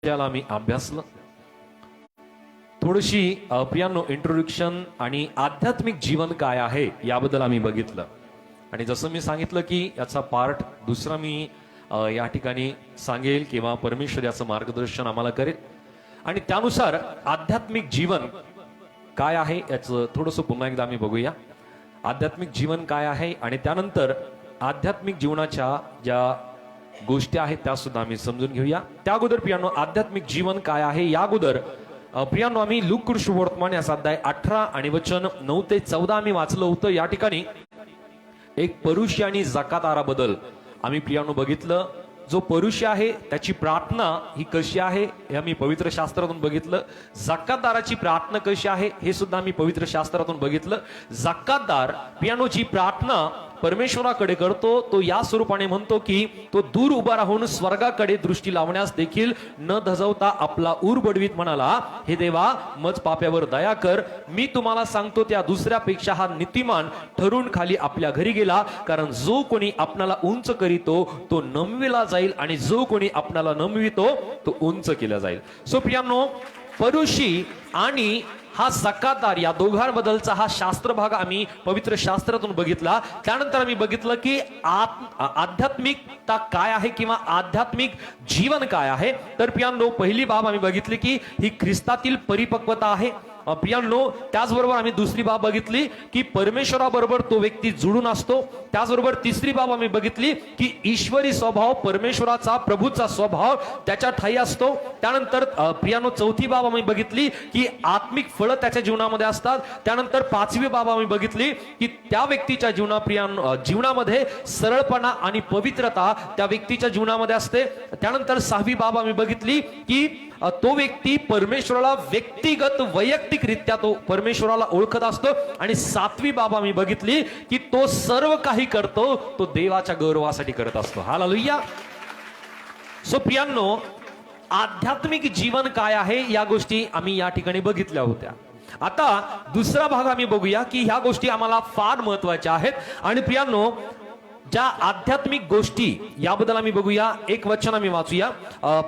त्याला आम्ही अभ्यासलं थोडीशी प्रियांनो इंट्रोडक्शन आणि आध्यात्मिक जीवन काय आहे याबद्दल आम्ही बघितलं। आणि जसं मी सांगितलं की याचा पार्ट दुसरा मी या ठिकाणी सांगेल किंवा परमेश्वर याचं मार्गदर्शन आम्हाला करेल आणि त्यानुसार आध्यात्मिक जीवन काय आहे याचं थोडंसं पुन्हा एकदा आम्ही बघूया। आध्यात्मिक जीवन काय आहे आणि त्यानंतर आध्यात्मिक जीवनाच्या ज्या गोष्टी आहेत त्या सुद्धा आम्ही समजून घेऊया। त्या अगोदर प्रियांनो आध्यात्मिक जीवन काय आहे या अगोदर प्रियांनो आम्ही लूका सुवर्तमान याचा अध्याय 18 आणि वचन 9 ते 14 आम्ही वाचलं होतं। या ठिकाणी एक परुषी आणि जकाताराबद्दल आम्ही प्रियांनो बघितलं। जो परुषी आहे त्याची प्रार्थना ही कशी आहे हे आम्ही पवित्र शास्त्रातून बघितलं। जकातदाराची प्रार्थना कशी आहे हे सुद्धा आम्ही पवित्र शास्त्रातून बघितलं। जकातदार प्रियांनोची प्रार्थना परमेश्वराकडे करतो तो या स्वरूपाने म्हणतो की तो दूर उभा राहून स्वर्गाकडे दृष्टी लावण्यास देखील न धजवता आपला ऊर बडवीत म्हणाला, हे देवा मज पाप्यावर दया कर। मी तुम्हाला सांगतो त्या दुसऱ्यापेक्षा हा नीतिमान ठरून खाली आपल्या घरी गेला, कारण जो कोणी आपणाला उंच करीतो तो नमविला जाईल आणि जो कोणी आपणाला नमवितो तो उंच केला जाईल। सो प्रियांनो परुषी आणि हा जकातदार या दोघांबद्दलचा हा शास्त्र भाग आम्ही पवित्र शास्त्रातून बघितला। त्यानंतर आम्ही बघितलं की आध्यात्मिकता काय आहे किंवा आध्यात्मिक जीवन काय आहे। तर प्रियांनो पहिली बाब आम्ही बघितली की ही ख्रिस्तातील परिपक्वता आहे। प्रियांनो त्याचबरोबर आम्ही दुसरी बाब बघितली की परमेश्वराबरोबर तो व्यक्ती जुळून असतो। त्याचबरोबर तिसरी बाब आम्ही बघितली की ईश्वरी स्वभाव परमेश्वराचा प्रभूचा स्वभाव त्याच्या ठाई असतो। त्यानंतर प्रियांनो चौथी बाब आम्ही बघितली की आत्मिक फळं त्याच्या जीवनामध्ये असतात। त्यानंतर पाचवी बाब आम्ही बघितली की त्या व्यक्तीच्या जीवनामध्ये सरळपणा आणि पवित्रता त्या व्यक्तीच्या जीवनामध्ये असते। त्यानंतर सहावी बाब आम्ही बघितली की तो व्यक्ती परमेश्वराला व्यक्तिगत वैयक्तिकरित्या तो परमेश्वराला ओळखत असतो। आणि सातवी बाब आम्ही बघितली की तो सर्व काही करतो तो देवाच्या गौरवासाठी करत असतो। हालेलुया। सो प्रियांनो आध्यात्मिक जीवन काय आहे या गोष्टी आम्ही या ठिकाणी बघितल्या होत्या। आता दुसरा भाग आम्ही बघूया की ह्या गोष्टी आम्हाला फार महत्त्वाच्या आहेत। आणि प्रियांनो ज्या आध्यात्मिक गोष्टी याबद्दल आम्ही बघूया। एक वचन आम्ही वाचूया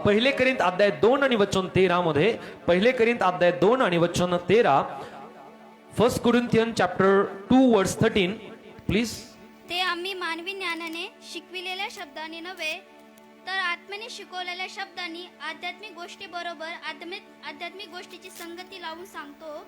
पहिले करिंथ अध्याय 2 आणि वचन 13 मध्ये। पहिले करिंथ अध्याय 2 आणि वचन 13 फर्स्ट कोरिंथियन चॅप्टर 2 वर्स 13 प्लीज। ते आम्ही मानवी ज्ञानाने शिकविलेल्या शब्दांनी नव्हे तर आत्म्याने शिकवलेल्या शब्दांनी आध्यात्मिक गोष्टी बरोबर आध्यात्मिक गोष्टीची संगती लावून सांगतो।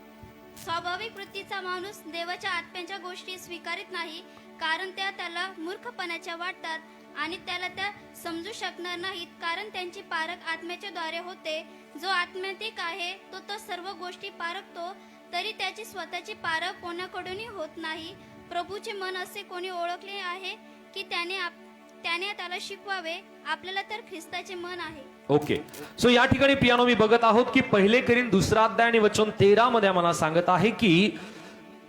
स्वाभाविक वृत्तीचा माणूस देवाच्या आत्म्याच्या गोष्टी स्वीकारत नाही, कारण त्या त्याला मूर्खपणाच्या वाटतात आणि त्याला त्या समजू शकणार नाहीत, कारण त्यांची पारख आत्म्याच्या द्वारे होते। जो आत्म्यातिक आहे तो सर्व गोष्टी पारखतो, तरी त्याची स्वतःची पारख कोणाकडूनही होत नाही। प्रभूचे मन असे कोणी ओळखले आहे की त्याने त्याला शिकवावे। आपल्याला तर ख्रिस्ताचे मन आहे। ओके सो या ठिकाणी पियानो मी बघत आहोत की पहिले करीन दुसरा अध्याय आणि वचन 13 मध्ये मला सांगत आहे की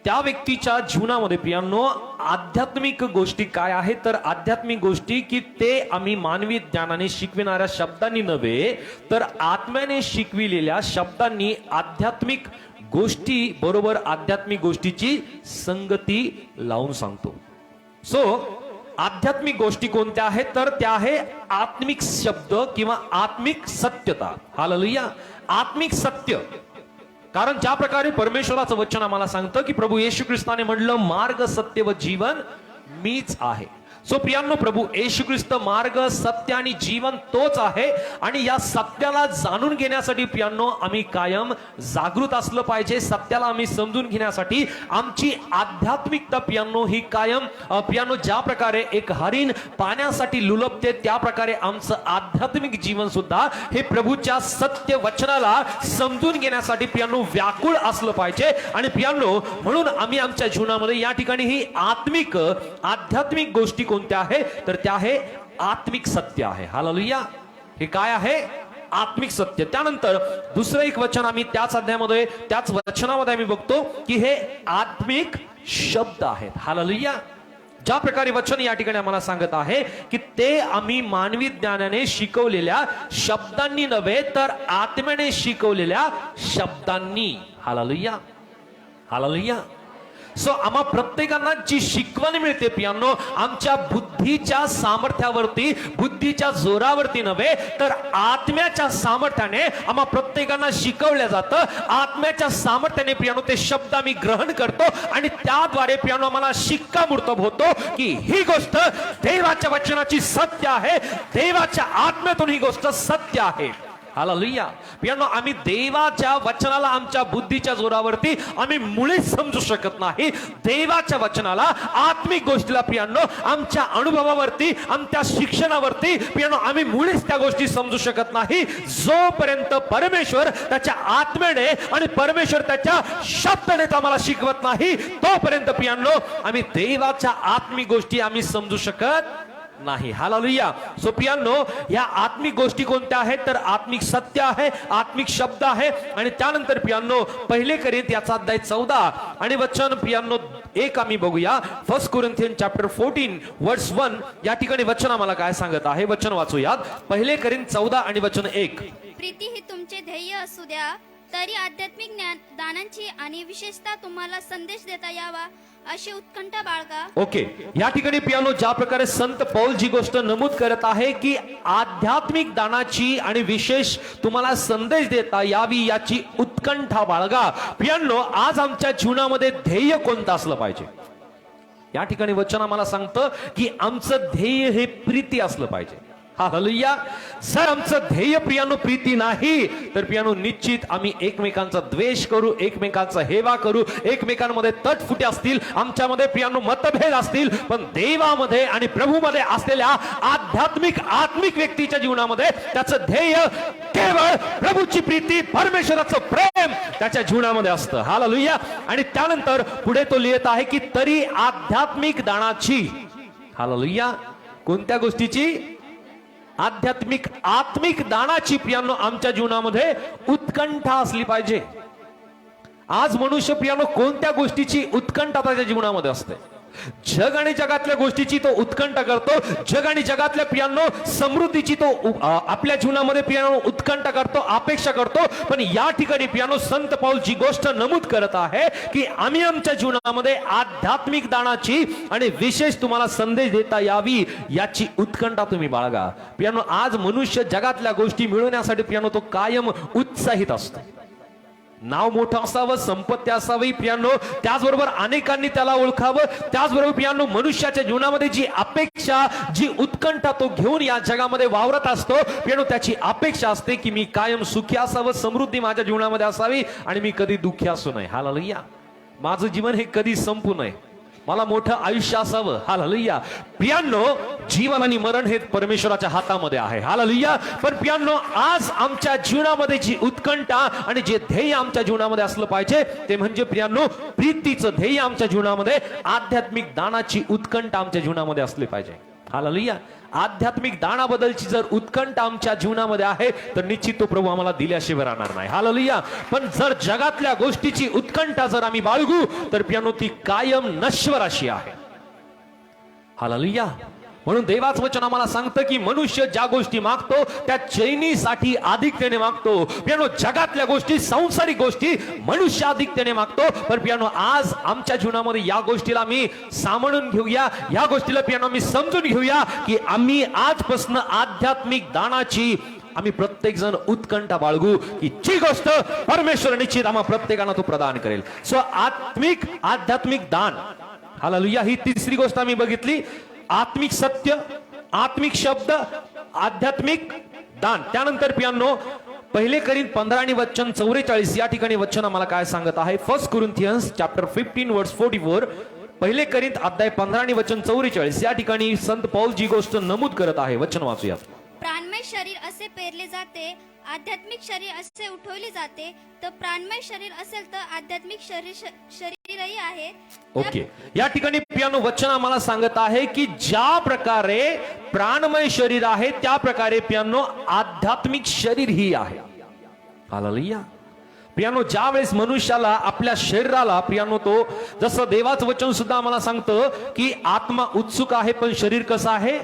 त्या व्यक्तीच्या जीवनामध्ये प्रियांनो आध्यात्मिक गोष्टी काय आहेत। तर आध्यात्मिक गोष्टी की ते आम्ही मानवी ज्ञानाने शिकविणाऱ्या शब्दांनी नव्हे तर आत्म्याने शिकविलेल्या शब्दांनी आध्यात्मिक गोष्टी बरोबर आध्यात्मिक गोष्टीची संगती लावून सांगतो। सो आध्यात्मिक गोष्टी कोणत्या आहेत तर त्या आहे आत्मिक शब्द किंवा आत्मिक सत्यता। हालेलुया। आत्मिक सत्य, कारण ज्या प्रकारे परमेश्वराचं वचन आम्हाला सांगतं की प्रभू येशू ख्रिस्ताने म्हटलं मार्ग सत्य व जीवन मीच आहे। सो प्रियांनो प्रभू येशू ख्रिस्त मार्ग सत्य आणि जीवन तोच आहे। आणि या सत्याला जाणून घेण्यासाठी प्रियांनो आम्ही कायम जागृत असलं पाहिजे। सत्याला आम्ही समजून घेण्यासाठी आमची आध्यात्मिकता प्रियांनो ही कायम प्रियांनो ज्या प्रकारे एक हरिण पाण्यासाठी लुलपते त्या प्रकारे आमचं आध्यात्मिक जीवन सुद्धा हे प्रभूच्या सत्य वचनाला समजून घेण्यासाठी प्रियांनो व्याकुळ असलं पाहिजे। आणि प्रियांनो म्हणून आम्ही आमच्या जीवनामध्ये या ठिकाणी ही आध्यात्मिक गोष्टी कोणत्या आहे तर त्या आहे आत्मिक सत्य आहे। हालेलुया। हे काय आहे आत्मिक सत्य। त्यानंतर दुसरं एक वचन आम्ही त्याच अध्यायामध्ये त्याच वचनामध्ये आम्ही बघतो की हे आत्मिक शब्द आहेत। हालेलुया। ज्या प्रकारे वचन या ठिकाणी आम्हाला सांगत आहे की ते आम्ही मानवी ज्ञानाने शिकवलेल्या शब्दांनी नव्हे तर आत्म्याने शिकवलेल्या शब्दांनी। हालेलुया। हालेलुया। सो आम्हा प्रत्येकांना जी शिकवण मिळते पियांनो, आमच्या बुद्धीच्या सामर्थ्यावरती, बुद्धीच्या जोरावरती नव्हे, तर आत्म्याच्या सामर्थ्याने आम्हा प्रत्येकांना शिकवलं जातं. आत्म्याच्या सामर्थ्याने पियांनो ते शब्द आम्ही ग्रहण करतो आणि त्याद्वारे पियांनो आम्हाला शिक्कामोर्तब होतो की ही गोष्ट देवाच्या वचनाची सत्य आहे, देवाच्या आत्म्यातून ही गोष्ट सत्य आहे. हालेलुया. पियांनो, आम्ही देवाच्या वचनाला आमच्या बुद्धीच्या जोरावरती आम्ही मुळीच समजू शकत नाही. देवाच्या वचनाला, आत्मिक गोष्टीला पियांनो आमच्या अनुभवावरती, आमच्या शिक्षणावरती पियांनो आम्ही मुळीच त्या गोष्टी समजू शकत नाही. जोपर्यंत परमेश्वर त्याच्या आत्म्याने आणि परमेश्वर त्याच्या शब्दाने आम्हाला शिकवत नाही, तोपर्यंत पियांनो आम्ही देवाच्या आत्मिक गोष्टी आम्ही समजू शकत नाही. हालेलुया. सो पियांनो, या आत्मिक गोष्टी कोणत्या आहेत? तर आत्मिक सत्य आहे, आत्मिक शब्द आहे. आणि त्यानंतर पियांनो पहिले करिंथ याचा अध्याय 14 आणि वचन पियांनो 1 आम्ही बघूया. 1 कोरिंथियन चॅप्टर 14 वर्स 1 या ठिकाणी वचन आम्हाला काय सांगत आहे? वचन वाचूयात. पहिले करिंथ 14 आणि वचन 1. प्रीती ही तुमचे ध्येय असू द्या, तरी आध्यात्मिक ज्ञान दानांची आणि विशेषतः तुम्हाला संदेश देता यावा अशी उत्कंठा बाळगा. ओके, या ठिकाणी पियानो ज्या प्रकारे संत पौल जी गोष्ट नमूद करत आहे की आध्यात्मिक दानाची आणि विशेष तुम्हाला संदेश देता यावी याची उत्कंठा बाळगा. पियानो, आज आमच्या जीवनामध्ये ध्येय कोणतं असलं पाहिजे? या ठिकाणी वचन आम्हाला सांगतं की आमचं ध्येय हे प्रीती असलं पाहिजे. हालेलुया. जर आमचं ध्येय पियानो प्रीती नाही, तर पियानो निश्चित आम्ही एकमेकांचा द्वेष करू, एकमेकांचा हेवा करू, एकमेकांमध्ये तटफुटी असतील, आमच्यामध्ये पियानो मतभेद असतील. पण देवामध्ये आणि प्रभूमध्ये असलेल्या आत्मिक व्यक्तीच्या जीवनामध्ये त्याचं ध्येय केवळ प्रभूची प्रीती, परमेश्वराचं प्रेम त्याच्या जीवनामध्ये असतं. हालेलुया. आणि त्यानंतर पुढे तो लिहित आहे की तरी आध्यात्मिक दानाची, हालेलुया, कोणत्या गोष्टीची? आत्मिक दानाची पियानो आमच्या जीवनामध्ये उत्कंठा असली पाहिजे. आज मनुष्य पियानो कोणत्या गोष्टीची उत्कंठा त्याच्या जीवनामध्ये असते? जग आणि जगातल्या गोष्टीची तो उत्कंठा करतो. जग आणि जगातल्या पियानो समृद्धीची तो आपल्या जीवनामध्ये पियानो उत्कंठा करतो, अपेक्षा करतो. पण या ठिकाणी पियानो संत पौल जी गोष्ट नमूद करत आहे की आम्ही आमच्या जीवनामध्ये आध्यात्मिक दानाची आणि विशेष तुम्हाला संदेश देता यावी याची उत्कंठा तुम्ही बाळगा. पियानो, आज मनुष्य जगातल्या गोष्टी मिळवण्यासाठी पियानो तो कायम उत्साहित असतो. नाव मोठं असावं, संपत्ती असावी पियानो, त्याचबरोबर अनेकांनी त्याला ओळखावं. त्याचबरोबर पियानो मनुष्याच्या जीवनामध्ये जी अपेक्षा, जी उत्कंठा तो घेऊन या जगामध्ये वावरत असतो पियानो, त्याची अपेक्षा असते की मी कायम सुखी असावं, समृद्धी माझ्या जीवनामध्ये असावी आणि मी कधी दुःखी असू नये. हालेलुया. माझं जीवन हे कधी संपू नये, मला मोठं आयुष्य असावं. हालेलुया. पियानो, जीवन आणि मरण हे परमेश्वराच्या हातामध्ये आहे. हालेलुया. पण पियानो, आज आमच्या जीवनामध्ये जी उत्कंठा आणि जे ध्येय आमच्या जीवनामध्ये असलं पाहिजे ते म्हणजे पियानो प्रीतीचं ध्येय आमच्या जीवनामध्ये, आध्यात्मिक दानाची उत्कंठा आमच्या जीवनामध्ये असली पाहिजे. हालेलुया. आध्यात्मिक दानाबद्दलची जर उत्कंठा आमच्या जीवनामध्ये आहे तर निश्चित तो प्रभू आम्हाला दिल्याशिवाय राहणार नाही. हालेलुया. पण जर जगातल्या गोष्टीची उत्कंठा जर आम्ही बाळगू तर पियानो ती कायम नश्वर अशी आहे. हालेलुया. म्हणून देवाचं वचन आम्हाला सांगतं की मनुष्य ज्या गोष्टी मागतो त्या चैनीसाठी अधिकतेने मागतो. पियानो, जगातल्या गोष्टी, सांसारिक गोष्टी मनुष्य अधिकतेने मागतो. पण पियानो, आज आमच्या जीवनामध्ये या गोष्टीला आम्ही सामावून घेऊया, या गोष्टीला पियानो आम्ही समजून घेऊया की आम्ही आजपासून आध्यात्मिक दानाची आम्ही प्रत्येक जण उत्कंठा बाळगू की जी गोष्ट परमेश्वर निश्चित आम्हा प्रत्येकाला तो प्रदान करेल. सो आध्यात्मिक दान, हालेलुया, ही तिसरी गोष्ट आम्ही बघितली. आत्मिक सत्य, आत्मिक शब्द, आध्यात्मिक दान. त्यानंतर पियानो पहिले करिंथ 15 आणि वचन 44 या ठिकाणी वचन आम्हाला काय सांगत आहे? 1 कोरिंथियन्स चॅप्टर 15 वर्स 44. पहिले करिंथ अध्याय 15 आणि वचन 44 या ठिकाणी संत पौल जी गोष्ट नमूद करत आहे. वचन वाचूया. प्राणमय शरीर असे पेरले जाते, आध्यात्मिक शरीर असे उठवले जाते. तर प्राणमय शरीर असेल तर आध्यात्मिक शरीरही आहे. ओके, या ठिकाणी पियानो वचन आम्हाला सांगत आहे की ज्या प्रकारे प्राणमय शरीर आहे त्या प्रकारे पियानो आध्यात्मिक शरीर ही आहे. हालेलुया. पियानो, ज्या वेळेस मनुष्याला आपल्या शरीराला पियानो तो, जसं देवाचं वचन सुद्धा आम्हाला सांगतं की आत्मा उत्सुक आहे पण शरीर कसं आहे?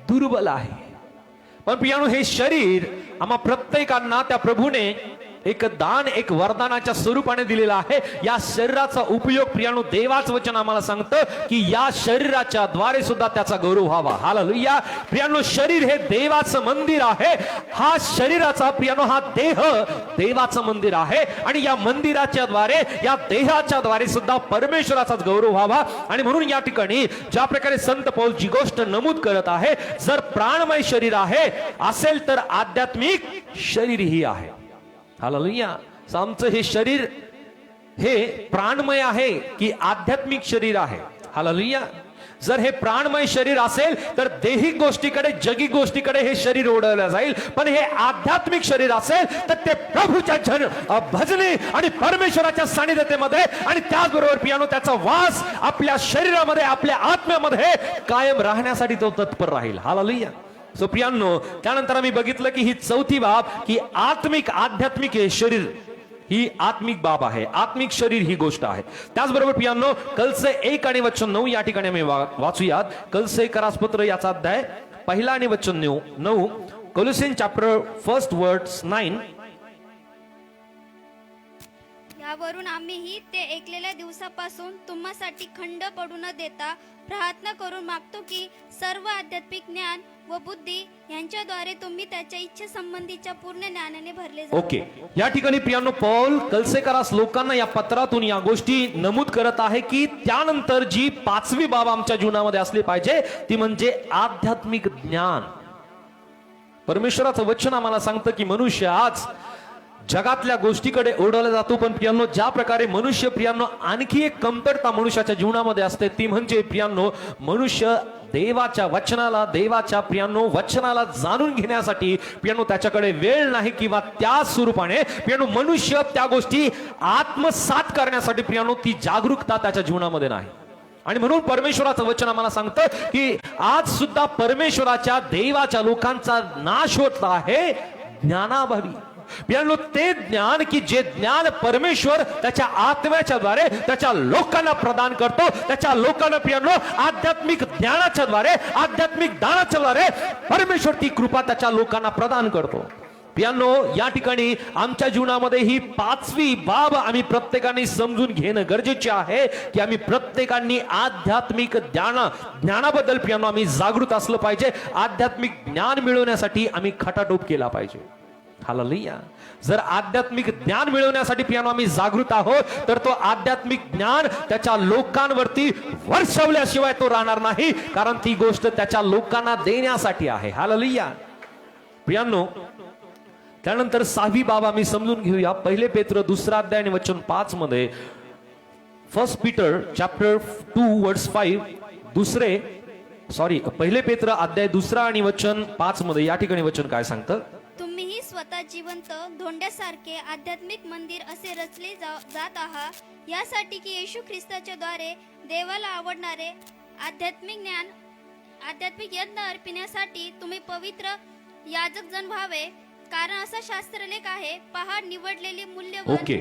दुर्बल आहे. पण पियानो, हे शरीर आम्हा प्रत्येकांना त्या प्रभूने एक दान, एक वरदानाच्या स्वरूपाने दिलेला आहे. या शरीराचा उपयोग प्रियानो देवाचं वचन आम्हाला सांगतं की या शरीराच्या द्वारे सुद्धा त्याचा गौरव व्हावा. हालेलुया. प्रियानो शरीर हे देवाचं मंदिर आहे. हा शरीराचा प्रियानो हा देह देवाचं मंदिर आहे आणि या मंदिराच्या द्वारे या देहाच्या द्वारे सुद्धा परमेश्वराचाच गौरव व्हावा. आणि म्हणून या ठिकाणी ज्या प्रकारे संत पौल जी गोष्ट नमूद करत आहे, जर प्राणमय शरीर आहे असेल तर आध्यात्मिक शरीर ही आहे. हालेलुया. आमचं हे शरीर हे प्राणमय आहे की आध्यात्मिक शरीर आहे. हालेलुया. जर हे प्राणमय शरीर असेल तर दैहिक गोष्टीकडे, जगी गोष्टीकडे हे शरीर ओढवलं जाईल. पण हे आध्यात्मिक शरीर असेल तर ते प्रभूच्या भजने आणि परमेश्वराच्या सानिध्यतेमध्ये आणि त्याचबरोबर पियानो त्याचा वास आपल्या शरीरामध्ये, आपल्या आत्म्यामध्ये कायम राहण्यासाठी तो तत्पर राहील. हालेलुया. सो प्रियांनो, त्यानंतर आम्ही बघितलं की ही चौथी बाब की आत्मिक आध्यात्मिक हे शरीर ही आत्मिक बाब आहे. आत्मिक शरीर ही गोष्ट आहे. त्याचबरोबर प्रियांनो, कलसे 1 आणि वचन 9 या ठिकाणी आम्ही वाचूयात. कलसे करासपत्र याचा अध्याय 1 आणि वचन 9. कोलोसियन चॅप्टर 1 वर्स 9. यावरून आम्हीही ते ऐकलेल्या दिवसापासून तुम्हासाठी खंड पडू न देता प्रार्थना करून मागतो की सर्व आध्यात्मिक ज्ञान व बुद्धी यांच्याद्वारे तुम्ही त्याच्या इच्छे संबंधीच्या पूर्ण ज्ञानाने भरले जाल. ओके. या ठिकाणी प्रियांनो पौल कलसेकरास लोकांना या पत्रातून या गोष्टी नमूद करत आहे की त्यानंतर जी 5वी बाब आमच्या जीवनामध्ये असली पाहिजे ती म्हणजे आध्यात्मिक ज्ञान. परमेश्वराचं वचन आम्हाला सांगतं की मनुष्य आज जगातल्या गोष्टीकडे ओढवला जातो. पण प्रियांनो, ज्या प्रकारे मनुष्य प्रियांनो आणखी एक कमतरता मनुष्याच्या जीवनामध्ये असते ती म्हणजे प्रियांनो मनुष्य देवाच्या वचनाला, देवाच्या प्रियांनो वचनाला जाणून घेण्यासाठी प्रियांनो त्याच्याकडे वेळ नाही किंवा त्या स्वरूपाने प्रियांनो मनुष्य त्या गोष्टी आत्मसात करण्यासाठी प्रियांनो ती जागरूकता त्याच्या जीवनामध्ये नाही. आणि म्हणून परमेश्वराचं वचन आम्हाला सांगतं की आज सुद्धा परमेश्वराच्या देवाच्या लोकांचा नाश होत आहे ज्ञानाभावी. प्रियांनो, ते ज्ञान की जे ज्ञान परमेश्वर त्याच्या आत्म्याच्या द्वारे त्याच्या लोकांना प्रदान करतो, त्याच्या लोकांना प्रियांनो आध्यात्मिक ज्ञानाच्या द्वारे, आध्यात्मिक दानाच्या द्वारे परमेश्वर ती कृपा त्याच्या लोकांना प्रदान करतो. प्रियांनो, या ठिकाणी आमच्या जीवनामध्ये ही 5वी बाब आम्ही प्रत्येकाने समजून घेणं गरजेचे आहे की आम्ही प्रत्येकाने आध्यात्मिक ज्ञानाबद्दल प्रियांनो आम्ही जागृत असलं पाहिजे. आध्यात्मिक ज्ञान मिळवण्यासाठी आम्ही खटाटोप केला पाहिजे. हालेलुया. जर आध्यात्मिक ज्ञान मिळवण्यासाठी प्रियांनो आम्ही जागृत आहोत तर तो आध्यात्मिक ज्ञान त्याच्या लोकांवरती वर्षवल्याशिवाय तो राहणार नाही, कारण ती गोष्ट त्याच्या लोकांना देण्यासाठी आहे. हालेलुया. प्रियांनो, त्यानंतर 6वी बाब आम्ही समजून घेऊया. 1 पेत्र 2 अध्याय आणि वचन 5 मध्ये. 1 पीटर चॅप्टर 2 वर्स 5. 1 पेत्र अध्याय 2 आणि वचन 5 मध्ये या ठिकाणी वचन काय सांगतं? तुम्हीही स्वतः जिवंत धोंड्यासारखे आध्यात्मिक मंदिर असे रचले जात आहात, यासाठी की येशू ख्रिस्ताच्या द्वारे देवाला आवडणारे आध्यात्मिक यज्ञ अर्पिण्यासाठी तुम्ही पवित्र याजक जन व्हावे. कारण असा शास्त्रलेख आहे, पहा निवडलेली मूल्यवान. ओके.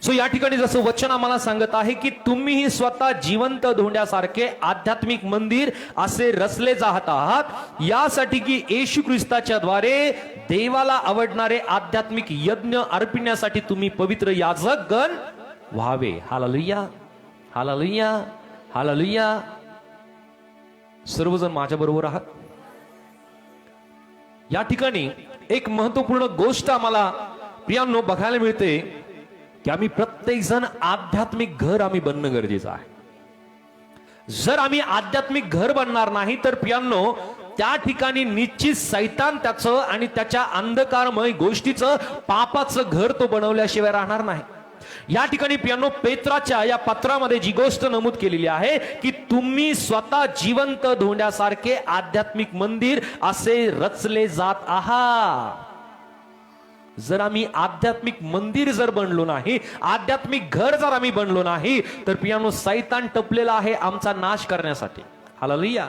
सो या ठिकाणी जसं वचन आम्हाला सांगत आहे की तुम्हीही स्वतः जिवंत धोंड्यासारखे आध्यात्मिक मंदिर असे रचले जात आहात, यासाठी की येशू ख्रिस्ताच्या द्वारे देवाला आवडणारे आध्यात्मिक यज्ञ अर्पिण्यासाठी तुम्ही पवित्र याजक गण व्हावे. हालेलुया. हालेलुया. हालेलुया. सर्वजण माझ्या बरोबर आहात? या ठिकाणी एक महत्वपूर्ण गोष्ट आम्हाला प्रियांनो बघायला मिळते की आम्ही प्रत्येक जण आध्यात्मिक घर आम्ही बनणं गरजेचं आहे. जर आम्ही आध्यात्मिक घर बनणार नाही तर प्रियांनो त्या ठिकाणी निश्चित सैतान त्याचं आणि त्याच्या अंधकारमय गोष्टीचं, पापाचं घर तो बनवल्याशिवाय राहणार नाही. या ठिकाणी प्रियांनो पेत्राच्या या पत्रामध्ये जी गोष्ट नमूद केलेली आहे की तुम्ही स्वतः जिवंत धोंड्यासारखे आध्यात्मिक मंदिर असे रचले जात आहात. जर आम्ही आध्यात्मिक मंदिर जर बनलो नाही, आध्यात्मिक घर जर आम्ही बनलो नाही तर प्रियांनो सैतान टपलेला आहे आमचा नाश करण्यासाठी. हालेलुया.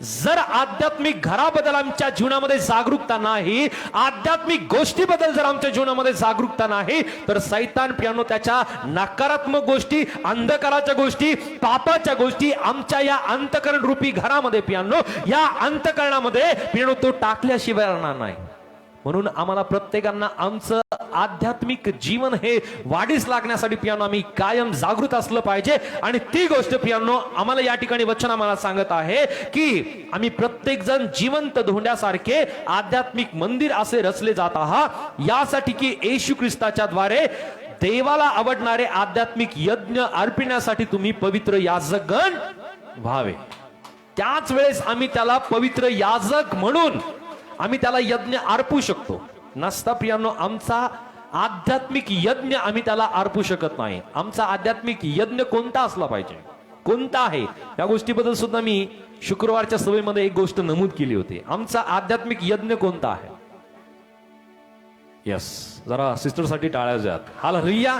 जर आध्यात्मिक घराबद्दल आमच्या जीवनामध्ये जागरूकता नाही, आध्यात्मिक गोष्टीबद्दल जर आमच्या जीवनामध्ये जागरूकता नाही तर सैतान प्रियांनो त्याच्या नकारात्मक गोष्टी, अंधकाराच्या गोष्टी, पापाच्या गोष्टी आमच्या या अंतःकरण रूपी घरामध्ये प्रियांनो, या अंतःकरणामध्ये प्रियांनो तो टाकल्याशिवाय राहणार नाही. म्हणून आम्हाला प्रत्येकांना आमचं आध्यात्मिक जीवन हे वाढीस लागण्यासाठी प्रियांनो आम्ही कायम जागृत असलं पाहिजे. आणि ती गोष्ट प्रियांनो आम्हाला या ठिकाणी वचन आम्हाला सांगत आहे की आम्ही प्रत्येक जण जिवंत धोंड्यासारखे आध्यात्मिक मंदिर असे रचले जात आहात, यासाठी की येशू ख्रिस्ताच्या द्वारे देवाला आवडणारे आध्यात्मिक यज्ञ अर्पिण्यासाठी तुम्ही पवित्र याजकगण व्हावे. त्याच वेळेस आम्ही त्याला पवित्र याजक म्हणून आम्ही त्याला यज्ञ अर्पू शकतो. नसता प्रियांनो आमचा आध्यात्मिक यज्ञ आम्ही त्याला अर्पू शकत नाही. आमचा आध्यात्मिक यज्ञ कोणता असला पाहिजे, कोणता आहे, या गोष्टीबद्दल सुद्धा मी शुक्रवारच्या सभेमध्ये एक गोष्ट नमूद केली होती. आमचा आध्यात्मिक यज्ञ कोणता आहे? यस, जरा सिस्टरसाठी टाळ्या जात. हालेलुया.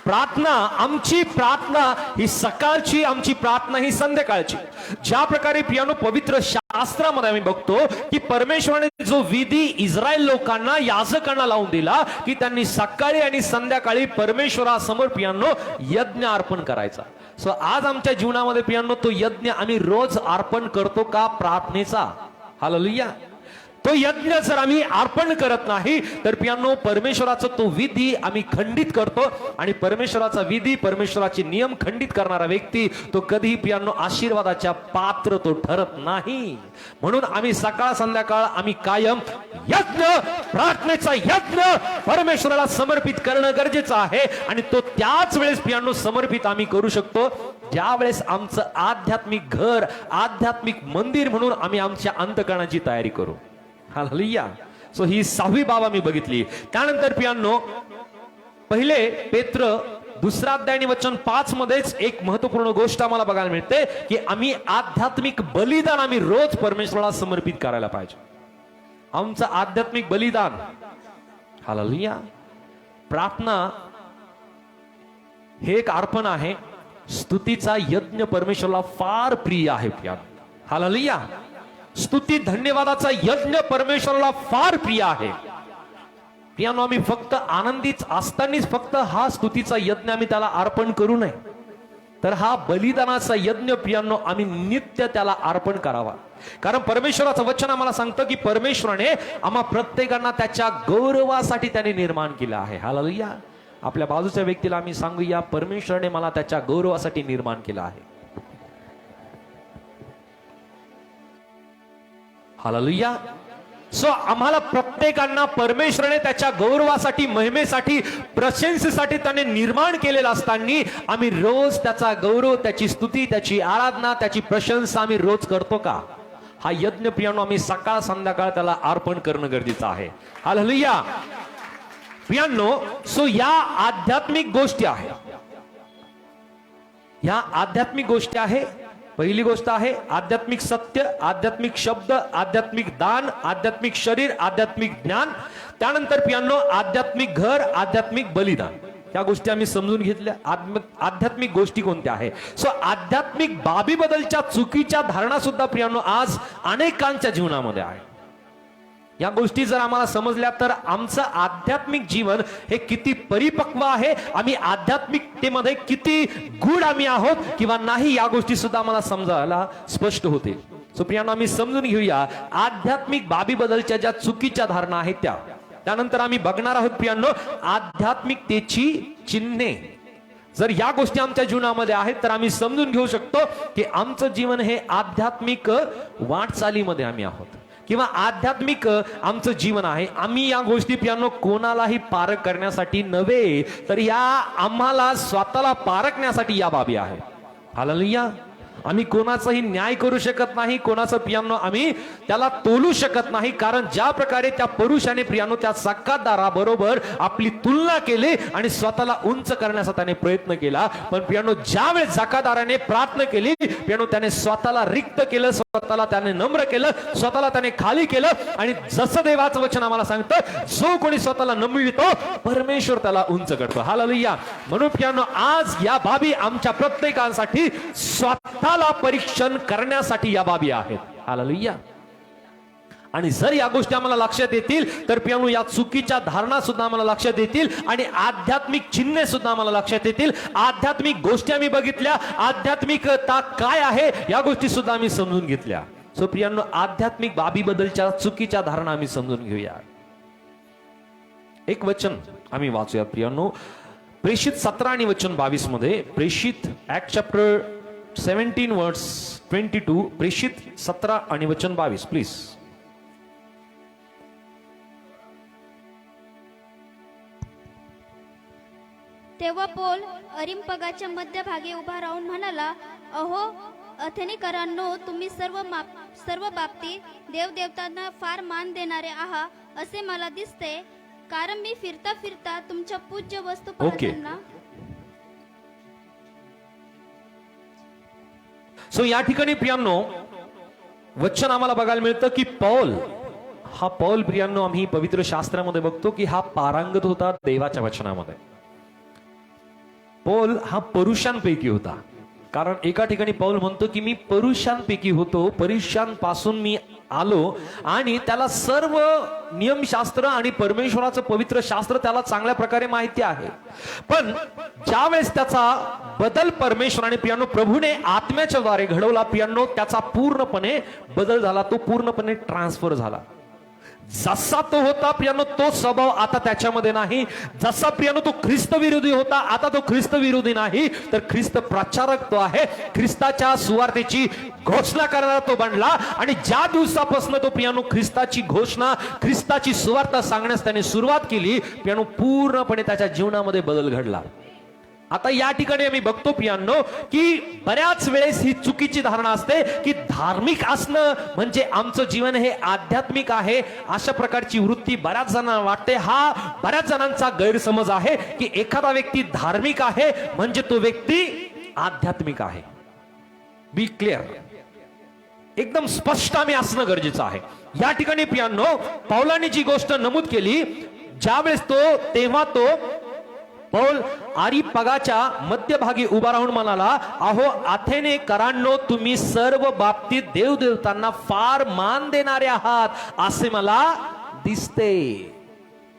प्रार्थना, आमची प्रार्थना ही सकाळची, आमची प्रार्थना ही संध्याकाळची. ज्या प्रकारे प्रियांनो पवित्र शास्त्रामध्ये आम्ही बघतो की परमेश्वराने जो विधी इस्रायल लोकांना, याजकांना लावून दिला की त्यांनी सकाळी आणि संध्याकाळी परमेश्वरासमोर प्रियांनो यज्ञ अर्पण करायचा. सो आज आमच्या जीवनामध्ये प्रियांनो तो यज्ञ आम्ही रोज अर्पण करतो का प्रार्थनेचा? हालेलुया. तो यज्ञ जर आम्ही अर्पण करत नाही तर प्रियांनो परमेश्वराचा तो विधी आम्ही खंडित करतो. आणि परमेश्वराचा विधी, परमेश्वराचे नियम खंडित करणारा व्यक्ती तो कधीही प्रियांनो आशीर्वादाच्या पात्र तो ठरत नाही. म्हणून आम्ही सकाळ संध्याकाळ आम्ही कायम यज्ञ, प्रार्थनेचा यज्ञ परमेश्वराला समर्पित करणं गरजेचं आहे. आणि तो त्याच वेळेस प्रियांनो समर्पित आम्ही करू शकतो ज्या वेळेस आमचं आध्यात्मिक घर, आध्यात्मिक मंदिर म्हणून आम्ही आमच्या अंतकरणाची तयारी करू. हालेलुया. सो ही 6वी बाब आम्ही बघितली. त्यानंतर प्रियांनो पहिले पेत्र 2रा अध्याय आणि वचन 5 मध्येच एक महत्वपूर्ण गोष्ट आम्हाला बघायला मिळते की आम्ही आध्यात्मिक बलिदान आम्ही रोज परमेश्वराला समर्पित करायला पाहिजे. आमचं आध्यात्मिक बलिदान, हालेलुया, प्रार्थना हे एक अर्पण आहे. स्तुतीचा यज्ञ परमेश्वराला फार प्रिय आहे प्रियांनो. हालेलुया. स्तुती, धन्यवादाचा यज्ञ परमेश्वराला फार प्रिय आहे. प्रियांनो आम्ही फक्त आनंदीच असतानाच फक्त हा स्तुतीचा यज्ञ आम्ही त्याला अर्पण करू नये, तर हा बलिदानाचा यज्ञ प्रियांनो आम्ही नित्य त्याला अर्पण करावा. कारण परमेश्वराचं वचन आम्हाला सांगतं की परमेश्वराने आम्हा प्रत्येकांना त्याच्या गौरवासाठी त्याने निर्माण केलं आहे. हालेलुया. आपल्या बाजूच्या व्यक्तीला आम्ही सांगूया, परमेश्वराने मला त्याच्या गौरवासाठी निर्माण केलं आहे. हालेलुया. सो आम्हाला प्रत्येकांना परमेश्वराने त्याच्या गौरवासाठी, महिमेसाठी, प्रशंसेसाठी त्याने निर्माण केलेलं असताना आम्ही रोज त्याचा गौरव, त्याची स्तुती, त्याची आराधना, त्याची प्रशंसा आम्ही रोज करतो का? हा यज्ञ प्रियांनो आम्ही सकाळ संध्याकाळ त्याला अर्पण करणं गरजेचं आहे. हालेलुया. प्रियांनो सो या आध्यात्मिक गोष्टी आहेत, या आध्यात्मिक गोष्टी आहे. पहिली गोष्ट आहे आध्यात्मिक सत्य, आध्यात्मिक शब्द, आध्यात्मिक दान, आध्यात्मिक शरीर, आध्यात्मिक ज्ञान. त्यानंतर प्रियांनो आध्यात्मिक घर, आध्यात्मिक बलिदान. या गोष्टी आम्ही समजून घेतल्या. आध्यात्मिक गोष्टी कोणत्या आहे? सो आध्यात्मिक बाबीबद्दलच्या चुकीच्या धारणा सुद्धा प्रियांनो आज अनेकांच्या जीवनामध्ये आहे. या गोष्टी जर आम्हाला समजल्या तर आमचं आध्यात्मिक जीवन हे किती परिपक्व आहे, आम्ही आध्यात्मिकतेमध्ये किती गूढ आम्ही आहोत किंवा नाही, या गोष्टी सुद्धा आम्हाला समजायला स्पष्ट होते. सो प्रियांनो आम्ही समजून घेऊया आध्यात्मिक बाबीबद्दलच्या ज्या चुकीच्या धारणा आहेत त्या. त्यानंतर आम्ही बघणार आहोत प्रियांनो आध्यात्मिकतेची चिन्हे. जर या गोष्टी आमच्या जीवनामध्ये आहेत तर आम्ही समजून घेऊ शकतो की आमचं जीवन हे आध्यात्मिक वाटचालीमध्ये आम्ही आहोत किंवा आध्यात्मिक आमचं जीवन आहे. आम्ही या गोष्टी प्रियांनो कोणालाही पारख करण्यासाठी नव्हे, तर या आम्हाला स्वतःला पारखण्यासाठी या बाबी आहेत. हालेलुया. आम्ही कोणाचाही न्याय करू शकत नाही, कोणाचं प्रियांनो आम्ही त्याला तोलू शकत नाही. कारण ज्या प्रकारे त्या पुरुषाने प्रियांनो त्या सकादाराबरोबर आपली तुलना केली आणि स्वतःला उंच करण्याचा त्याने प्रयत्न केला, पण प्रियांनो ज्यावेळेस सकादाराने प्रार्थना केली प्रियांनो त्याने स्वतःला रिक्त केलं, स्वतःला त्याने नम्र केलं, स्वतःला त्याने खाली केलं. आणि जसं देवाचं वचन आम्हाला सांगतं, जो कोणी स्वतःला नमवितो परमेश्वर त्याला उंच करतो. हालेलुया. म्हणून प्रियांनो आज या बाबी आमच्या प्रत्येकासाठी स्वतःला परीक्षण करण्यासाठी या बाबी आहेत. हालेलुया. आणि जर या गोष्टी आम्हाला लक्षात येतील तर प्रियांनो या चुकीच्या धारणा सुद्धा आम्हाला लक्षात येतील आणि आध्यात्मिक चिन्हे सुद्धा आम्हाला लक्षात येतील. आध्यात्मिक गोष्टी आम्ही बघितल्या, आध्यात्मिकता काय आहे या गोष्टी सुद्धा आम्ही समजून घेतल्या. सो प्रियांनो आध्यात्मिक बाबीबद्दलच्या चुकीच्या धारणा आम्ही समजून घेऊया. एक वचन आम्ही वाचूया प्रियांनो. प्रेषित 17 आणि वचन 22 मध्ये. प्रेषित ऍक्ट चॅप्टर 17 वर्स 22. प्रेषित 17 आणि वचन 22 प्लीज. तेव्हा पौल अरिमपगाच्या मध्यभागी उभा राहून म्हणाला, अहो अथेनिकरांनो, तुम्ही सर्व बाबतीत देवदेवतांना फार मान देणारे आहात असे मला दिसते, कारण मी फिरता फिरता तुमच्या पूज्य वस्तू पाहताना. सो या ठिकाणी प्रियांनो वचन आम्हाला बघायला मिळतं की पौल प्रियांनो आम्ही पवित्र शास्त्रामध्ये बघतो की हा पारंगत होता देवाच्या वचनामध्ये. पौल हा पुरुषांपैकी होता, कारण एका ठिकाणी पौल म्हणतो की मी पुरुषांपैकी होतो, पुरुषांपासून मी आलो आणि त्याला सर्व नियमशास्त्र आणि परमेश्वराचं पवित्र शास्त्र त्याला चांगल्या प्रकारे माहिती आहे. पण ज्यावेळेस त्याचा बदल परमेश्वराने प्रियांनो प्रभूने आत्म्याच्या द्वारे घडवला प्रियांनो, त्याचा पूर्णपणे बदल झाला, तो पूर्णपणे ट्रान्सफर झाला. जसा तो होता प्रियांनो तो स्वभाव आता त्याच्यामध्ये नाही. जसा प्रियांनो तो ख्रिस्त विरोधी होता आता तो ख्रिस्त विरोधी नाही, तर ख्रिस्त प्रचारक तो आहे. ख्रिस्ताच्या सुवार्तेची घोषणा करणारा तो बनला. आणि ज्या दिवसापासून तो प्रियांनो ख्रिस्ताची घोषणा, ख्रिस्ताची सुवार्ता सांगण्यास त्याने सुरुवात केली प्रियांनो, पूर्णपणे त्याच्या जीवनामध्ये बदल घडला. आता या ठिकाणी आम्ही बघतो प्रियांनो की बऱ्याच वेळेस ही चुकीची धारणा असते की धार्मिक असणं म्हणजे आमचं जीवन हे आध्यात्मिक आहे, अशा प्रकारची वृत्ती बऱ्याच जणांना वाटते. हा बऱ्याच जणांचा गैरसमज आहे की एखादा व्यक्ती धार्मिक आहे म्हणजे तो व्यक्ती आध्यात्मिक आहे. बी क्लिअर, एकदम स्पष्ट आम्ही असणं गरजेचं आहे. या ठिकाणी प्रियांनो पौलाने जी गोष्ट नमूद केली, ज्यावेळेस तेव्हा तो पौल अरिपगाच्या मध्यभागी उभा राहून म्हणाला, अहो अथेनेकरांनो, तुम्ही सर्व बाबतीत देवदेवतांना फार मान देणारे आहात असे मला दिसते.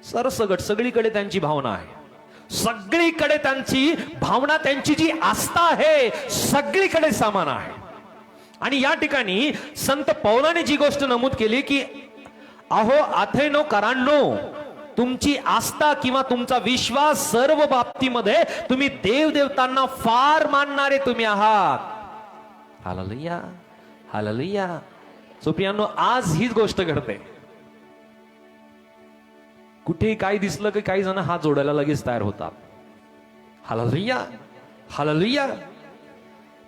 सरसगट सगळीकडे त्यांची भावना आहे, सगळीकडे त्यांची भावना, त्यांची जी आस्था आहे सगळीकडे समान आहे. आणि या ठिकाणी संत पौलाने जी गोष्ट नमूद केली की अहो अथेनेकरांनो, तुमची आस्था किंवा तुमचा विश्वास सर्व बाबतीमध्ये तुम्ही देवदेवतांना फार मानणारे तुम्ही आहात. Hallelujah, hallelujah. सो प्रियांनो आज हीच गोष्ट घडते. कुठेही काही दिसलं की काही जण हात जोडायला लगेच तयार होतात. Hallelujah, hallelujah.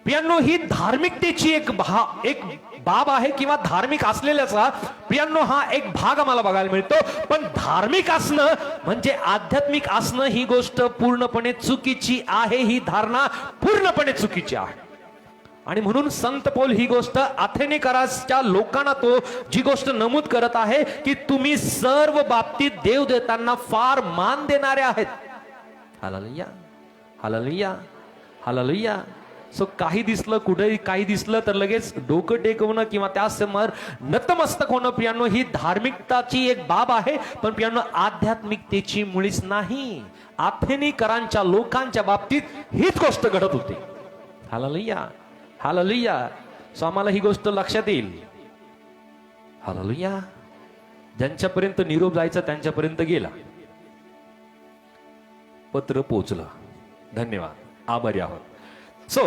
प्रियांनो ही धार्मिकतेची एक बाब आहे किंवा धार्मिक असलेल्याचा प्रियांनो हा एक भाग आम्हाला बघायला मिळतो. पण धार्मिक असणं म्हणजे आध्यात्मिक असणं ही गोष्ट पूर्णपणे चुकीची आहे. ही धारणा पूर्णपणे चुकीची आहे. आणि म्हणून संत पौल ही गोष्ट अथेनेकराच्या लोकांना तो जी गोष्ट नमूद करत आहे की तुम्ही सर्व बाबतीत देवदेवतांना फार मान देणारे आहेत. Hallelujah, hallelujah, hallelujah. सो काही दिसलं, कुठेही काही दिसलं तर लगेच डोकं टेकवणं किंवा त्यासमोर नतमस्तक होणं प्रियांनो ही धार्मिकताची एक बाब आहे, पण प्रियांनो आध्यात्मिकतेची मुळीच नाही. अथेनेकरांच्या लोकांच्या बाबतीत हीच गोष्ट घडत होती. Hallelujah, hallelujah. सो आम्हाला ही गोष्ट लक्षात येईल. हालेलुया. ज्यांच्यापर्यंत निरोप जायचा त्यांच्यापर्यंत गेला, पत्र पोचलं. धन्यवाद, आभारी आहोत. सो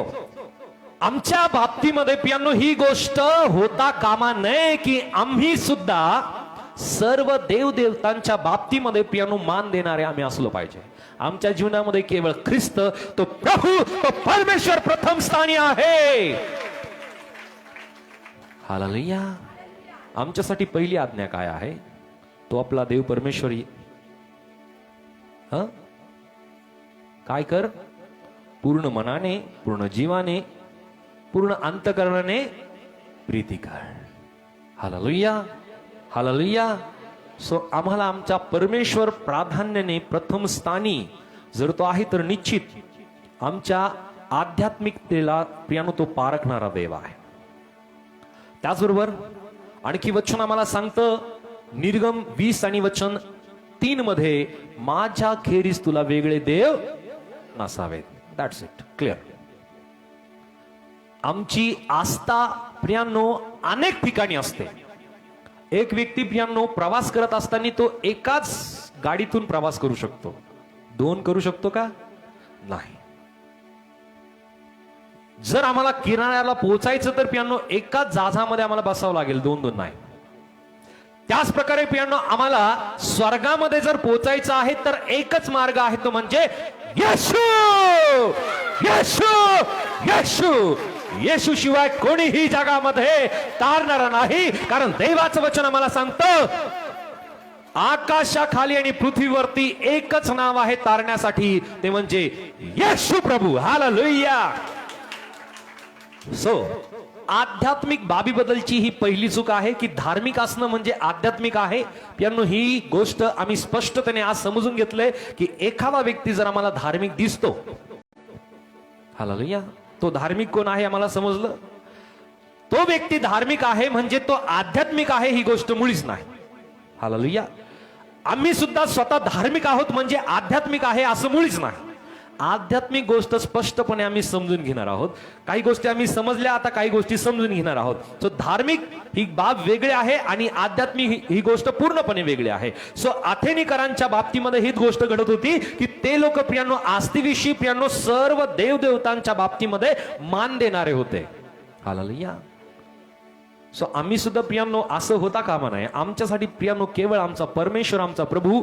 आमच्या बाबतीमध्ये प्रियांनो ही गोष्ट होता कामा नये की आम्ही सुद्धा सर्व देवदेवतांच्या बाबतीमध्ये प्रियांनो मान देणारे आम्ही असलो पाहिजे. आमच्या जीवनामध्ये केवळ ख्रिस्त, तो प्रभू, तो परमेश्वर प्रथम स्थानी आहे. हालेलुया. आमच्यासाठी पहिली आज्ञा काय आहे? तो आपला देव परमेश्वरी काय कर? पूर्ण मनाने, पूर्ण जीवाने, पूर्ण अंतःकरणाने प्रीती कर. Hallelujah, hallelujah. सो आम्हाला आमचा परमेश्वर प्राधान्याने प्रथम स्थानी जर तो आहे तर निश्चित आमच्या आध्यात्मिकतेला प्रियानो तो पारखणारा देव आहे. त्याचबरोबर आणखी वचन आम्हाला सांगतं निर्गम 20 आणि वचन 3 मध्ये, माझ्या खेरीस तुला वेगळे देव नसावेत. That's it, clear. आमची आस्था प्रियांनो अनेक ठिकाणी असते. एक व्यक्ती प्रियांनो प्रवास करत असताना तो एकाच गाडीतून प्रवास करू शकतो, 2 करू शकतो का? नाही. जर आम्हाला किनाऱ्याला पोहोचायचं तर पियानो एकाच जहाजामध्ये आम्हाला बसावं लागेल, 2 नाही. त्याच प्रकारे पियानो आम्हाला स्वर्गामध्ये जर पोहोचायचं आहे तर एकच मार्ग आहे, तो म्हणजे येशू. येशू येशू येशू शिवाय कोणीही जगामध्ये तारणारा नाही. कारण देवाचं वचन आम्हाला सांगतं आकाशाखाली आणि पृथ्वीवरती एकच नाव आहे तारण्यासाठी, ते म्हणजे येशू प्रभू. हालेलुया. सो आध्यात्मिक बाबीबद्दलची ही पहिली चूक आहे की धार्मिक असणं म्हणजे आध्यात्मिक आहे. पियानो ही गोष्ट आम्ही स्पष्टपणे आज समजून घेतलंय की एखादा व्यक्ती जर आम्हाला धार्मिक दिसतो, हालेलुया, तो धार्मिक कोण आहे आम्हाला समजलं. तो व्यक्ती धार्मिक आहे म्हणजे तो आध्यात्मिक आहे ही गोष्ट मुळीच नाही. हालेलुया. आम्ही सुद्धा स्वतः धार्मिक आहोत म्हणजे आध्यात्मिक आहे असं मुळीच नाही. आध्यात्मिक गोष्ट स्पष्टपणे आम्ही समजून घेणार आहोत. काही गोष्टी आम्ही समजल्या, आता काही गोष्टी समजून घेणार आहोत. सो धार्मिक ही बाब वेगळी आहे आणि आध्यात्मिक ही गोष्ट पूर्णपणे वेगळी आहे. सो अथेनिकरांच्या बाबतीमध्ये हीच गोष्ट घडत होती की ते लोक प्रियांनो आस्तीविषयी प्रियांनो सर्व देवदेवतांच्या बाबतीमध्ये मान देणारे होते. हालेलुया. सो आम्ही सुद्धा प्रियांनो असं होता कामा नये. आमच्यासाठी प्रियांनो केवळ आमचा परमेश्वर, आमचा प्रभू